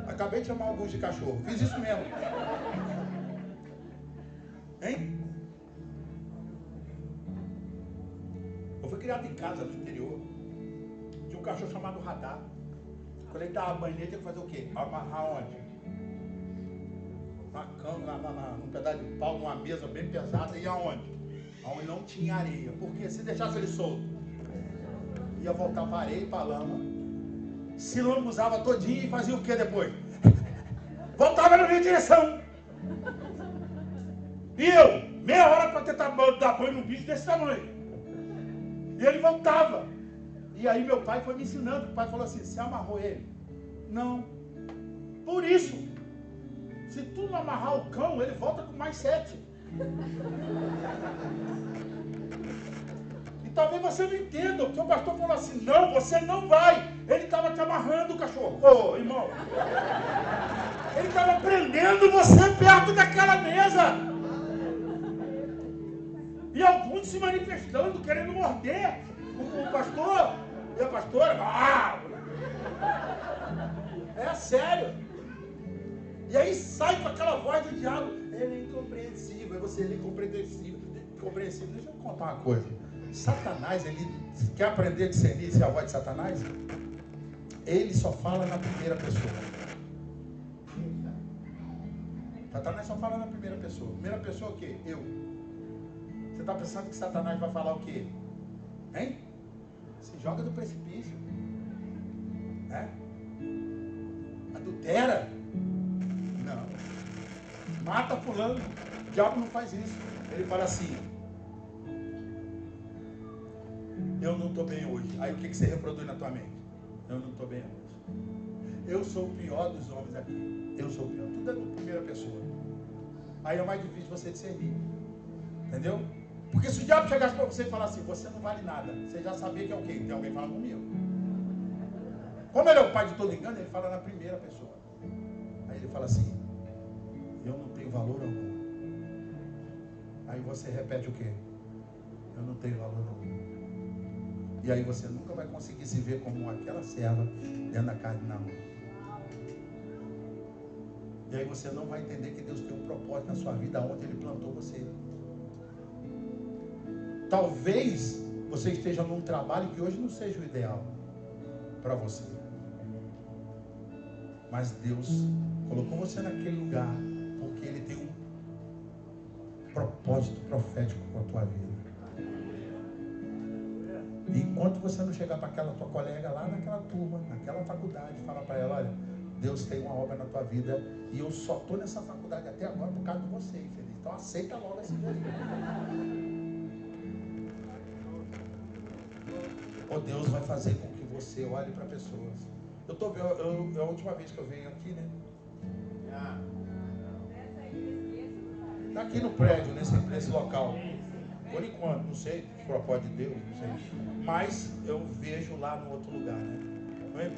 Acabei de chamar alguns de cachorro, fiz isso mesmo. Hein? Eu fui criado em casa, no interior. Tinha um cachorro chamado Radar. Quando ele dava banho, ele tinha que fazer o quê? Amarrar onde? Na cama, num pedaço de pau, numa mesa bem pesada. E aonde? Onde não tinha areia. Porque se deixasse ele solto, ia voltar para a areia e para a lama. Se lambuzava todinho e fazia o que depois? Voltava na minha direção. E eu, meia hora para tentar dar banho num bicho desse tamanho. E ele voltava. E aí meu pai foi me ensinando. O pai falou assim: você amarrou ele? Não. Por isso, se tu não amarrar o cão, ele volta com mais 7. E talvez você não entenda, porque o pastor falou assim: não, você não vai. Ele estava te amarrando o cachorro. Ô, irmão, ele estava prendendo você perto daquela mesa. E alguns se manifestando, querendo morder o pastor e a pastora. É sério. E aí sai com aquela voz do diabo: ele é incompreensível. Aí você, ele é incompreensível. Deixa eu contar uma coisa. Satanás, ele quer aprender a discernir se é a voz de Satanás? Ele só fala na primeira pessoa. Satanás só fala na primeira pessoa. Primeira pessoa o quê? Eu. Você está pensando que Satanás vai falar o quê? Hein? Se joga do precipício. Né? Adultera. Não. Mata fulano. O diabo não faz isso. Ele fala assim: eu não estou bem hoje. Aí o que você reproduz na tua mente? Eu não estou bem hoje. Eu sou o pior dos homens aqui. Eu sou o pior. Tudo é na primeira pessoa. Aí é mais difícil você discernir. Entendeu? Porque se o diabo chegasse para você e falasse assim: você não vale nada, você já sabia que é o quê? Tem alguém falando comigo. Como ele é o pai de todo engano, ele fala na primeira pessoa. Aí ele fala assim: eu não tenho valor algum. Aí você repete o quê? Eu não tenho valor algum. E aí você nunca vai conseguir se ver como aquela serva dentro da carne na mão. E aí você não vai entender que Deus tem um propósito na sua vida onde Ele plantou você. Talvez você esteja num trabalho que hoje não seja o ideal para você. Mas Deus colocou você naquele lugar porque Ele tem um propósito profético com a tua vida. E enquanto você não chegar para aquela tua colega lá naquela turma, naquela faculdade, fala para ela: olha, Deus tem uma obra na tua vida e eu só estou nessa faculdade até agora por causa de você, infeliz. Então aceita logo esse desafio. Ou Deus vai fazer com que você olhe para pessoas. A última vez que eu venho aqui, né? Aqui no prédio, nesse local. Por enquanto, não sei, propósito de Deus, não sei. Mas eu vejo lá no outro lugar, né?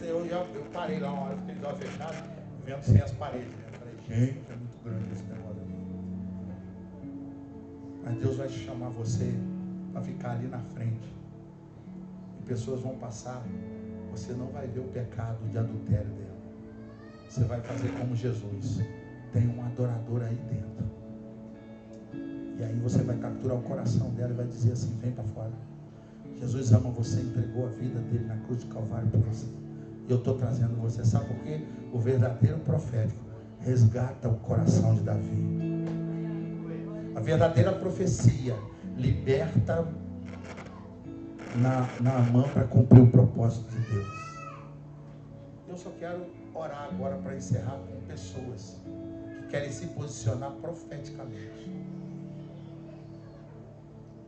Eu parei lá uma hora, fiquei de olho fechado, vendo sem as paredes. Né? Eu falei, gente, é muito grande esse negócio aqui. Mas Deus vai chamar você para ficar ali na frente. E pessoas vão passar, você não vai ver o pecado de adultério dela. Você vai fazer como Jesus. Tem um adorador aí dentro. E aí você vai capturar o coração dela e vai dizer assim, vem para fora. Jesus ama você, entregou a vida dele na cruz do Calvário por você. E eu estou trazendo você. Sabe por quê? O verdadeiro profético resgata o coração de Davi. A verdadeira profecia liberta Naamã para cumprir o propósito de Deus. Eu só quero orar agora para encerrar com pessoas que querem se posicionar profeticamente.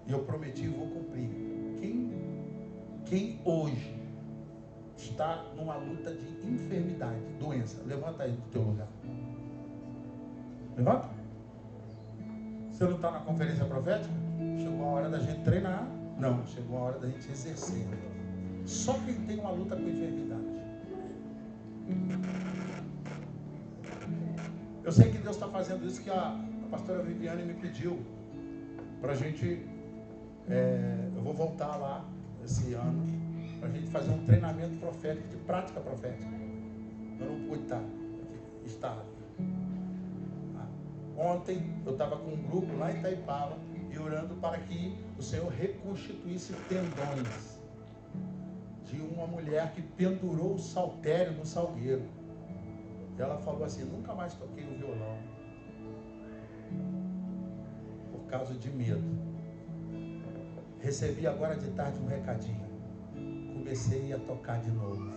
E eu prometi e vou cumprir. Quem hoje está numa luta de enfermidade, doença, levanta aí do teu lugar. Levanta. Você não está na conferência profética? Chegou a hora da gente treinar. Não, chegou a hora da gente exercer. Só quem tem uma luta com enfermidade. Eu sei que Deus está fazendo isso, que a pastora Viviane me pediu para a gente, eu vou voltar lá esse ano, para a gente fazer um treinamento profético, de prática profética. Eu não pude estar. Ontem eu estava com um grupo lá em Itaipava e orando para que o Senhor reconstituísse tendões de uma mulher que pendurou o saltério no salgueiro. Ela falou assim, nunca mais toquei o violão por causa de medo. Recebi agora de tarde um recadinho. Comecei a tocar de novo.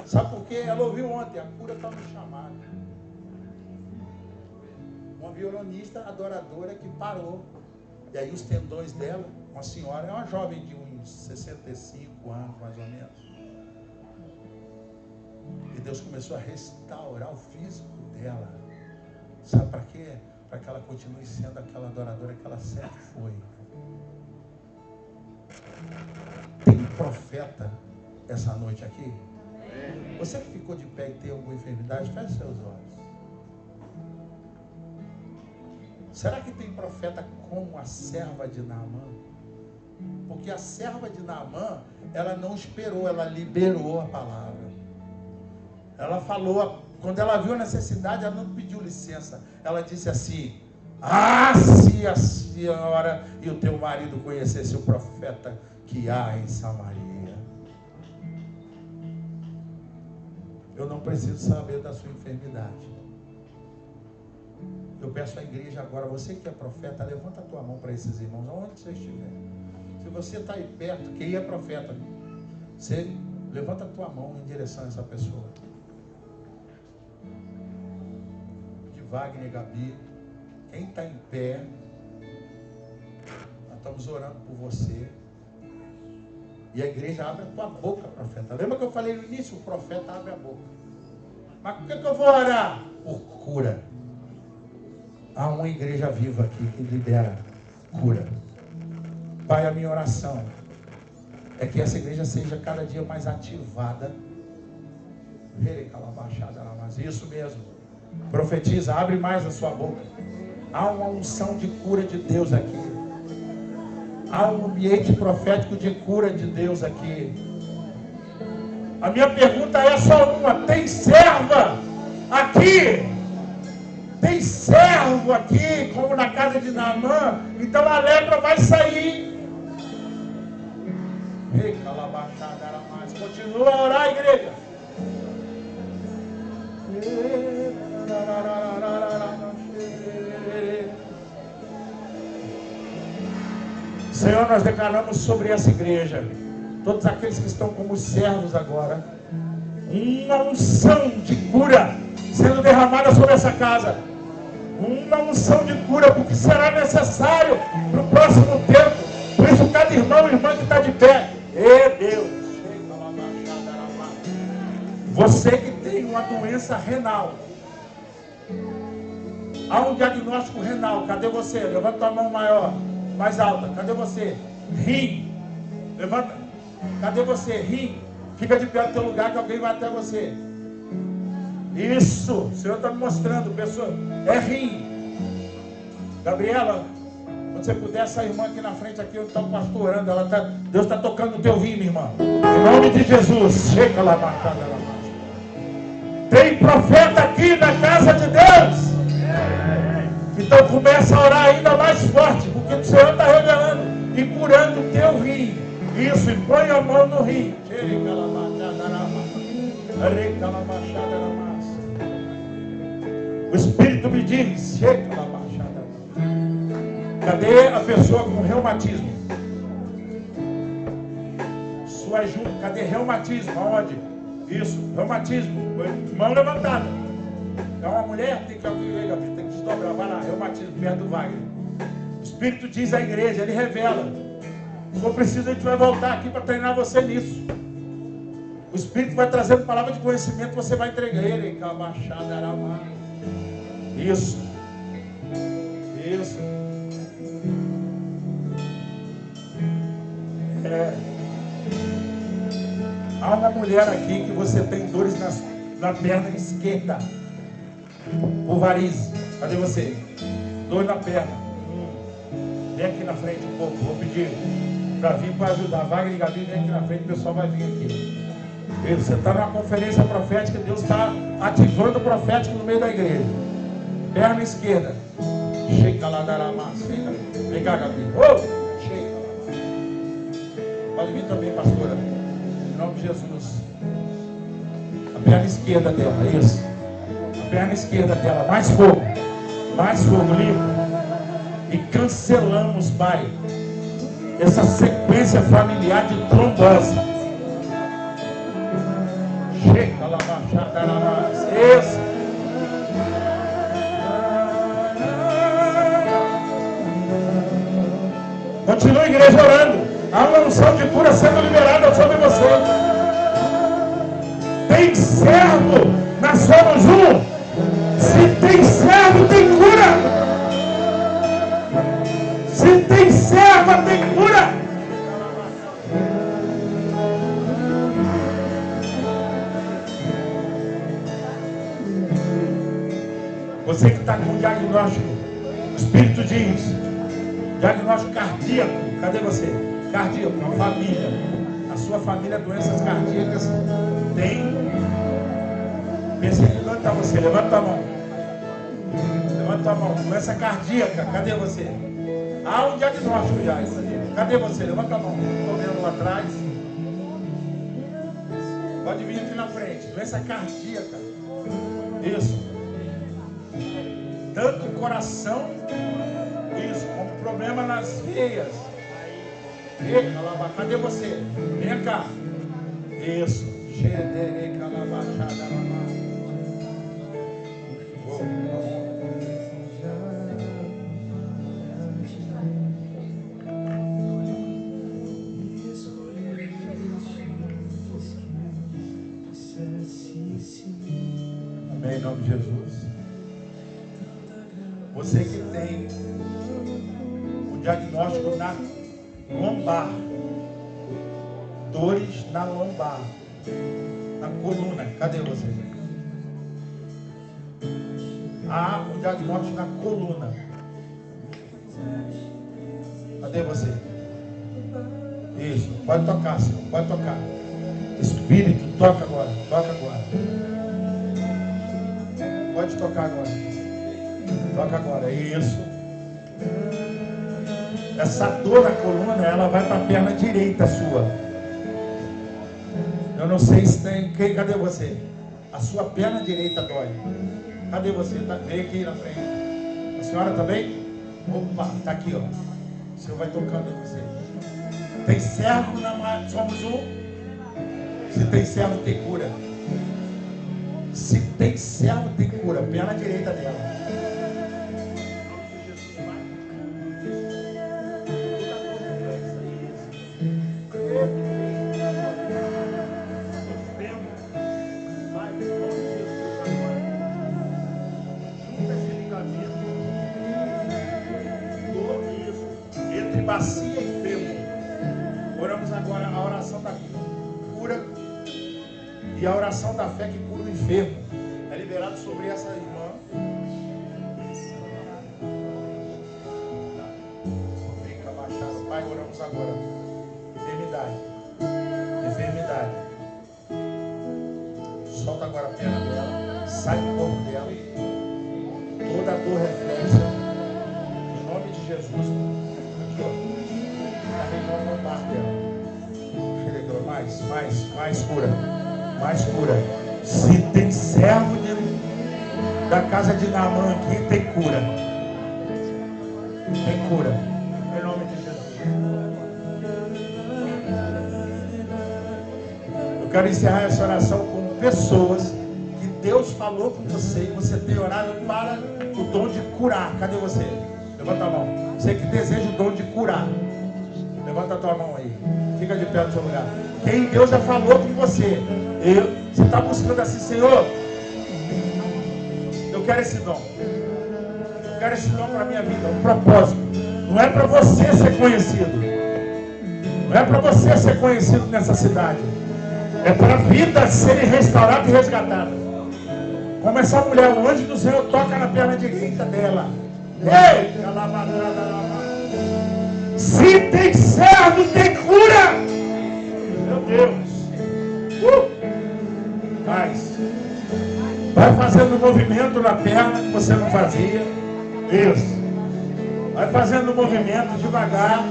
Sabe por quê? Ela ouviu ontem, a cura está no chamado. Uma violonista adoradora que parou. E aí os tendões dela, uma senhora, é uma jovem de uns 65 anos, mais ou menos. E Deus começou a restaurar o físico dela. Sabe para quê? Para que ela continue sendo aquela adoradora que ela sempre foi. Tem profeta essa noite aqui? Você que ficou de pé e tem alguma enfermidade, feche seus olhos. Será que tem profeta como a serva de Naamã? Porque a serva de Naamã, ela não esperou, ela liberou a palavra. Ela falou, quando ela viu a necessidade, ela não pediu licença. Ela disse assim, se a senhora e o teu marido conhecessem o profeta que há em Samaria. Eu não preciso saber da sua enfermidade. Eu peço à igreja agora, você que é profeta, levanta a tua mão para esses irmãos, aonde você estiver. Se você está aí perto, quem é profeta, você levanta a tua mão em direção a essa pessoa. De Wagner, Gabi, quem está em pé, nós estamos orando por você. E a igreja abre a tua boca, profeta. Lembra que eu falei no início? O profeta abre a boca. Mas por que eu vou orar? Por cura. Há uma igreja viva aqui que libera cura. Pai, a minha oração é que essa igreja seja cada dia mais ativada. Isso mesmo. Profetiza, abre mais a sua boca. Há uma unção de cura de Deus aqui. Há um ambiente profético de cura de Deus aqui. A minha pergunta é só uma: tem serva aqui? Tem servo aqui, como na casa de Naamã? Então a lepra vai sair. Continua a orar, igreja. Senhor, nós declaramos sobre essa igreja, todos aqueles que estão como servos agora, uma unção de cura sendo derramada sobre essa casa. Uma unção de cura, porque será necessário para o próximo tempo. Por isso, cada irmão e irmã que está de pé, Deus, Você que tem uma doença renal. Há um diagnóstico renal. Cadê você? Levanta a mão maior, mais alta. Cadê você? Rim. Levanta. Cadê você? Rim. Fica de pé no teu lugar que alguém vai até você. Isso. O Senhor está me mostrando, pessoa. É rim. Gabriela, quando você puder, essa irmã aqui na frente, aqui, onde está o pastor orando, Deus está tocando no teu rim, minha irmã. Em nome de Jesus. Chega lá, marcada lá. Tem profeta aqui na casa de Deus. Então começa a orar ainda mais forte, porque o Senhor está revelando e curando o teu rim. Isso, e põe a mão no rim. O Espírito me diz, cadê a pessoa com reumatismo? Cadê reumatismo? Aonde? Isso, reumatismo. Mão levantada. É uma mulher, tem que desdobrar, vai lá, reumatismo, perto do Wagner. O Espírito diz à igreja, ele revela. Se for preciso, a gente vai voltar aqui para treinar você nisso. O Espírito vai trazendo palavra de conhecimento, você vai entregar ele. Isso. Isso. Há uma mulher aqui que você tem dores na perna esquerda. Por varizes. Cadê você? Dor na perna. Vem aqui na frente um pouco. Vou pedir para vir para ajudar. Wagner e Gabi, vem aqui na frente. O pessoal vai vir aqui. Você está numa conferência profética. Deus está ativando o profético no meio da igreja. Perna esquerda. Chega lá, Daramás. Vem cá, Gabi. Chega lá. Pode vir também, pastora. Em nome de Jesus. A perna esquerda dela. Isso. Perna esquerda dela, mais fogo, limpo. E cancelamos, Pai, essa sequência familiar de trombose. Chega lá, baixada na massa. Isso. Continua a igreja orando. Há uma unção de cura sendo liberada sobre você. Tem servo, nós somos um. Se tem servo, tem cura. Se tem serva, tem cura. Você que está com diagnóstico, o Espírito diz, diagnóstico cardíaco, cadê você? Cardíaco, uma família. A sua família, doenças cardíacas, tem. Levanta você, levanta a mão. Levanta a mão. Doença cardíaca, cadê você? Há um diagnóstico já. Cadê você? Levanta a mão. Estou vendo lá atrás. Pode vir aqui na frente. Doença cardíaca. Isso. Tanto coração, isso, como problema nas veias. Cadê você? Vem cá. Isso. Amém, em nome de Jesus. Você que tem o diagnóstico na lombar, dores na lombar, na coluna, cadê você? Há um diagnóstico na coluna. Cadê você? Isso, pode tocar, Senhor, pode tocar. Espírito, toca agora, toca agora. Pode tocar agora. Toca agora, isso. Essa dor na coluna, ela vai para a perna direita sua. Eu não sei se tem. Cadê você? A sua perna direita dói. Cadê você? Vem aqui na frente. A senhora também? Opa, tá aqui, ó. O Senhor vai tocando em você. Tem servo na. Somos um. Se tem servo, tem cura. Se tem servo, tem cura. Perna direita dela. bacia e fêmur. Oramos agora a oração da cura e a oração da fé que cura o enfermo. É liberado sobre essa irmã. Fica baixado. Pai, oramos agora. Enfermidade. Solta agora a perna dela. Sai do corpo dela. Toda a dor reflexa. Em nome de Jesus. Aqui, ó. Carregou uma parte dela. Mais cura. Mais cura. Se tem servo da casa de Naamã aqui, tem cura. Tem cura. Em nome de Jesus. Eu quero encerrar essa oração com pessoas que Deus falou com você e você tem orado para o dom de curar. Cadê você? Levanta a mão. Você que deseja o dom de curar. Levanta a tua mão aí. Fica de pé no seu lugar. Quem Deus já falou com você. Você está buscando assim, Senhor, eu quero esse dom. Eu quero esse dom para a minha vida. Um propósito. Não é para você ser conhecido. Não é para você ser conhecido nessa cidade. É para vidas serem restauradas e resgatadas. Como essa mulher, o anjo do Senhor toca na perna direita dela. Ei! Se tem servo, tem cura! Meu Deus! Vai fazendo movimento na perna que você não fazia. Isso. Vai fazendo movimento devagar.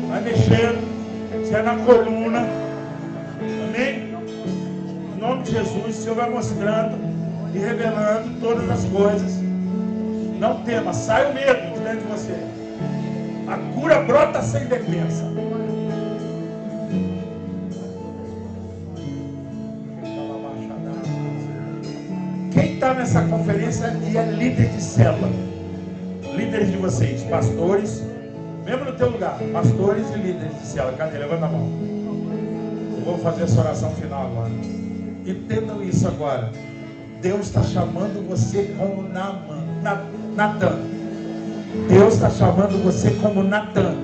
Vai mexendo. Se é na coluna. Amém? Em nome de Jesus, o Senhor vai mostrando e revelando todas as coisas. Não tema, sai o medo de dentro de você. A cura brota sem defesa. Quem está nessa conferência e é líder de célula? Líderes de vocês, pastores, mesmo no teu lugar, pastores e líderes de célula. Cadê? Levanta a mão. Eu vou fazer essa oração final agora. Entendam isso agora. Deus está chamando você como Natan. Deus está chamando você como Natan.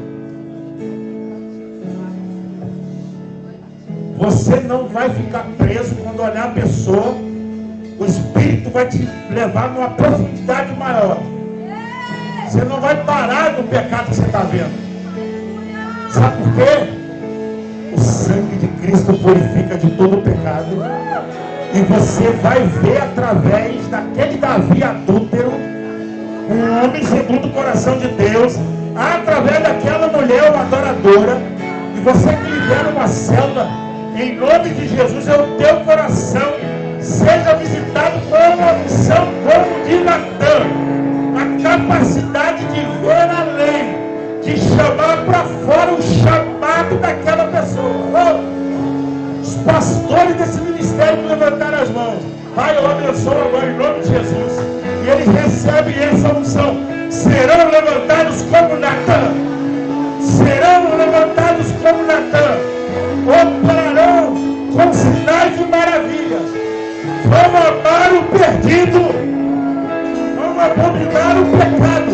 Você não vai ficar preso quando olhar a pessoa. O Espírito vai te levar numa profundidade maior. Você não vai parar no pecado que você está vendo. Sabe por quê? O sangue de Cristo purifica de todo o pecado. E você vai ver através daquele Davi adúltero, um homem segundo o coração de Deus, através daquela mulher, uma adoradora. E você que lidera uma célula, em nome de Jesus, é o teu coração seja visitado com uma missão como de Natan, a capacidade de ver além, de chamar para fora o chamado daquela pessoa. Os pastores desse ministério que levantaram as mãos, Pai, eu abençoo agora em nome de Jesus, e eles recebem essa unção, serão levantados como Natan, serão levantados como Natan, operarão com sinais e maravilhas. Vão amar o perdido, vão abominar o pecado,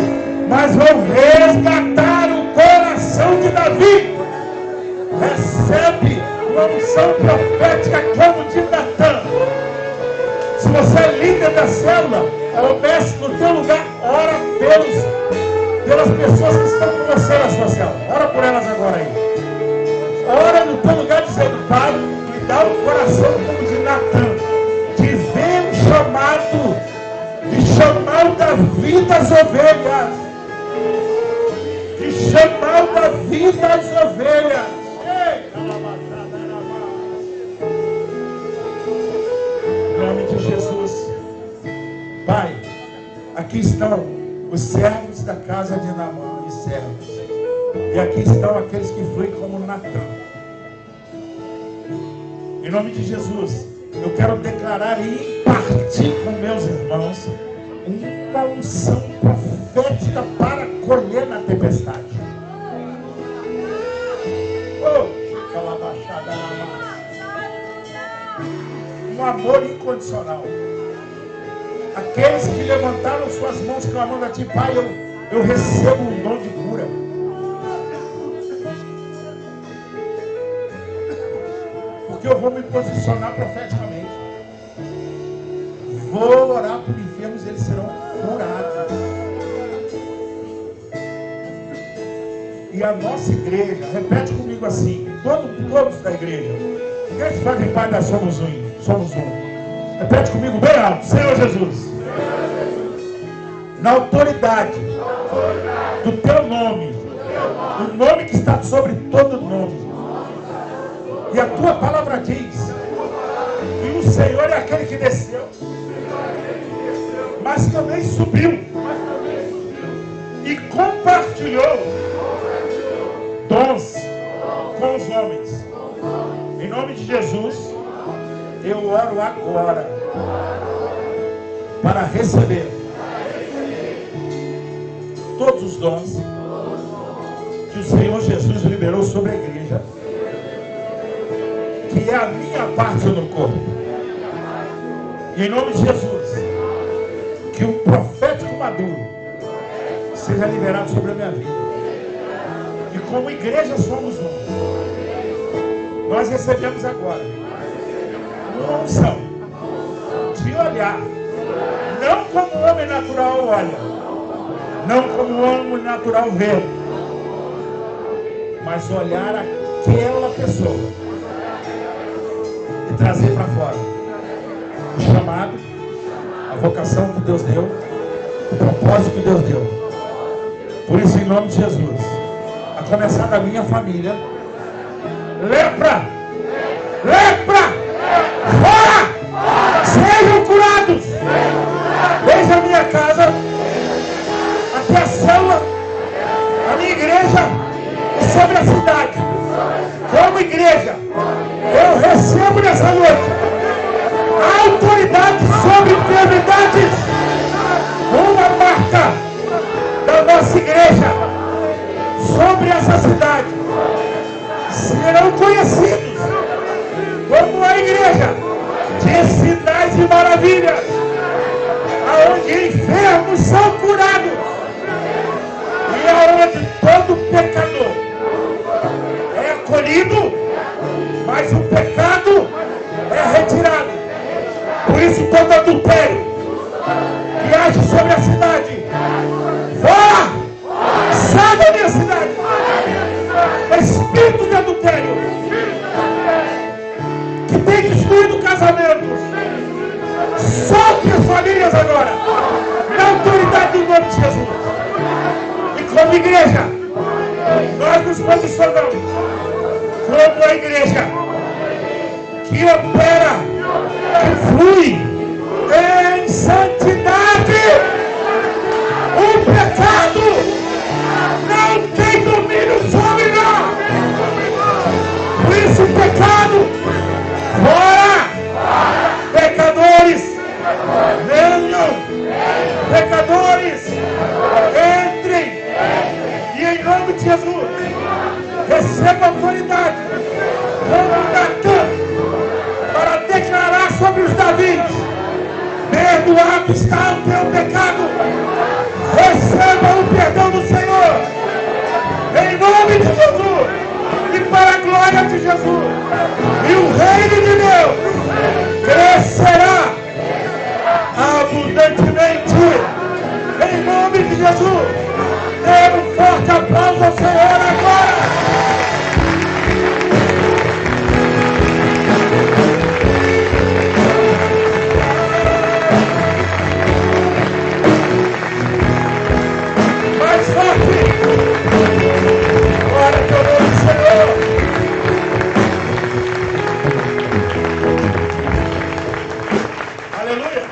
mas vão resgatar o coração de Davi. Recebe uma unção profética como de Natan. Se você é líder da célula, comece no teu lugar, ora pelas pessoas que estão com você na sua célula. Ora por elas agora aí. Ora no teu lugar dizendo, Pai, me dá um coração como de Natan. De ver o chamado, de chamar o Davi das ovelhas, de chamar o Davi das ovelhas. Em nome de Jesus, Pai, aqui estão os servos da casa de Naamã e servos, e aqui estão aqueles que fluem como Natan. Em nome de Jesus, eu quero declarar e impartir com meus irmãos uma unção profética para colher na tempestade. Um amor incondicional. Aqueles que levantaram suas mãos clamando a Ti, Pai, eu recebo um dom de cura. Porque eu vou me posicionar profeticamente. Vou orar por enfermos, eles serão curados. E a nossa igreja, repete comigo assim, todos da igreja, quem fazem parte da Somos Um? Repete comigo bem alto, Senhor Jesus, na autoridade do teu nome, o nome que está sobre todo nome, e a tua palavra diz que o Senhor é aquele que desceu, mas também subiu e compartilhou dons com os homens. Em nome de Jesus, eu oro agora para receber todos os dons que o Senhor Jesus liberou sobre a igreja, que é a minha parte no corpo. E em nome de Jesus, que o profético maduro seja liberado sobre a minha vida. E como igreja somos um. Nós recebemos agora uma unção de olhar, não como o homem natural olha, não como o homem natural vê, mas olhar aquela pessoa e trazer para fora o chamado, a vocação que Deus deu, o propósito que Deus deu. Por isso, em nome de Jesus, a começar da minha família, lepra, fora, sejam curados, desde a minha casa até a célula, a minha igreja e sobre a cidade. Como igreja, eu recebo nessa noite a autoridade sobre enfermidades, uma marca da nossa igreja sobre essa cidade. Serão conhecidos como a igreja de sinais e maravilhas, aonde enfermos são curados e aonde todo pecador é acolhido, mas o pecado é retirado. Por isso todo adultério que age sobre a cidade, fora, sai da minha cidade. Espírito de adultério que tem destruído casamentos, solte as famílias agora, na autoridade do nome de Jesus. E como igreja, nós nos posicionamos como a igreja que opera, que flui em santidade. O pecado não tem domínio sobre nós. Por isso, pecado, fora! Pecadores, venham! Pecadores, entrem! E em nome de Jesus, receba autoridade, como Natan, para declarar sobre os Davis: perdoado está o teu pecado. Receba o perdão do Senhor, em nome de Jesus, e para a glória de Jesus. E o reino de Deus crescerá abundantemente, em nome de Jesus. Dê um forte aplauso ao Senhor agora. Glória ao nome do Senhor. Aleluia.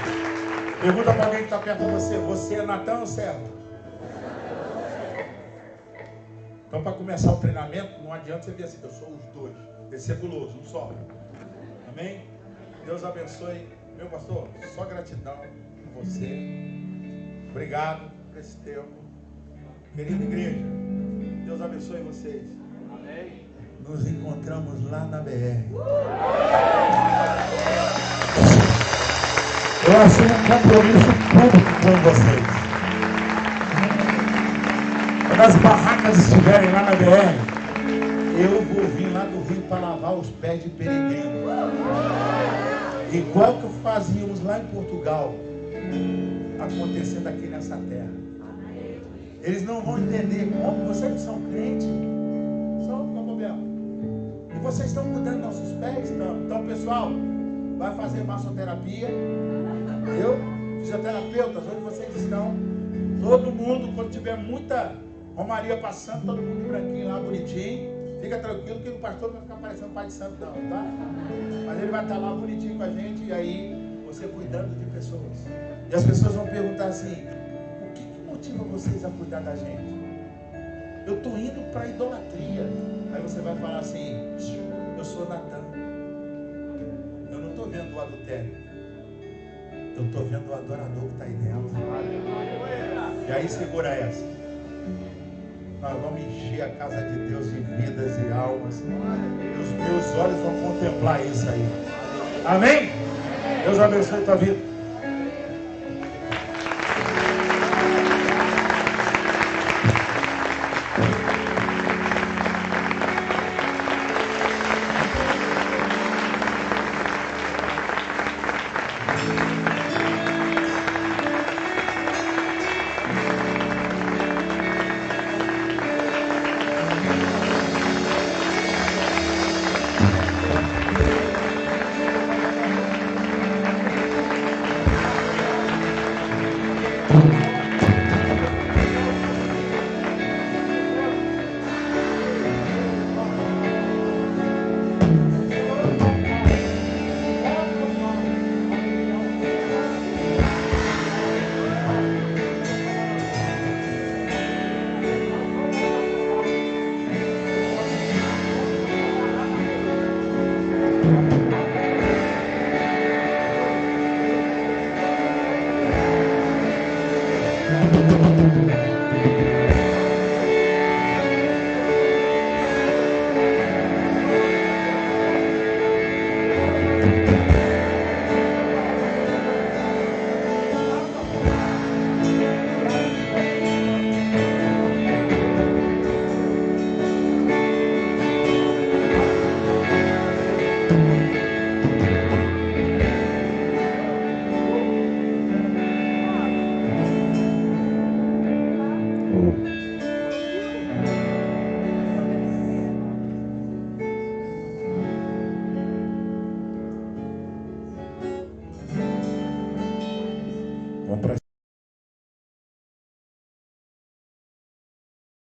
Pergunta para alguém que está perto de você: você é Natan ou servo? Então, para começar o treinamento, não adianta você ver assim: eu sou os dois. Descer guloso, um só. Amém? Deus abençoe. Meu pastor, só gratidão por você. Obrigado por esse tempo. Querida igreja, Deus abençoe vocês. Amém. Nos encontramos lá na BR. Eu assumo um compromisso público com vocês. Quando as barracas estiverem lá na BR, eu vou vir lá do Rio para lavar os pés de peregrino. Igual que fazíamos lá em Portugal, acontecendo aqui nessa terra. Eles não vão entender como vocês são crentes. São problema. E vocês estão cuidando dos nossos pés? Então, pessoal, vai fazer massoterapia. Eu, fisioterapeutas, onde vocês estão? Todo mundo, quando tiver muita romaria passando, todo mundo de branquinho lá, bonitinho. Fica tranquilo que o pastor não vai ficar parecendo pai de santo não, tá? Mas ele vai estar lá bonitinho com a gente e aí você cuidando de pessoas. E as pessoas vão perguntar assim, o que motiva vocês a cuidar da gente? Eu estou indo para a idolatria. Aí você vai falar assim, eu sou Natan. Eu não estou vendo o adultério. Eu estou vendo o adorador que está aí dentro. E aí segura essa. Nós vamos encher a casa de Deus de vidas e almas. E os meus olhos vão contemplar isso aí. Amém? Deus abençoe a tua vida.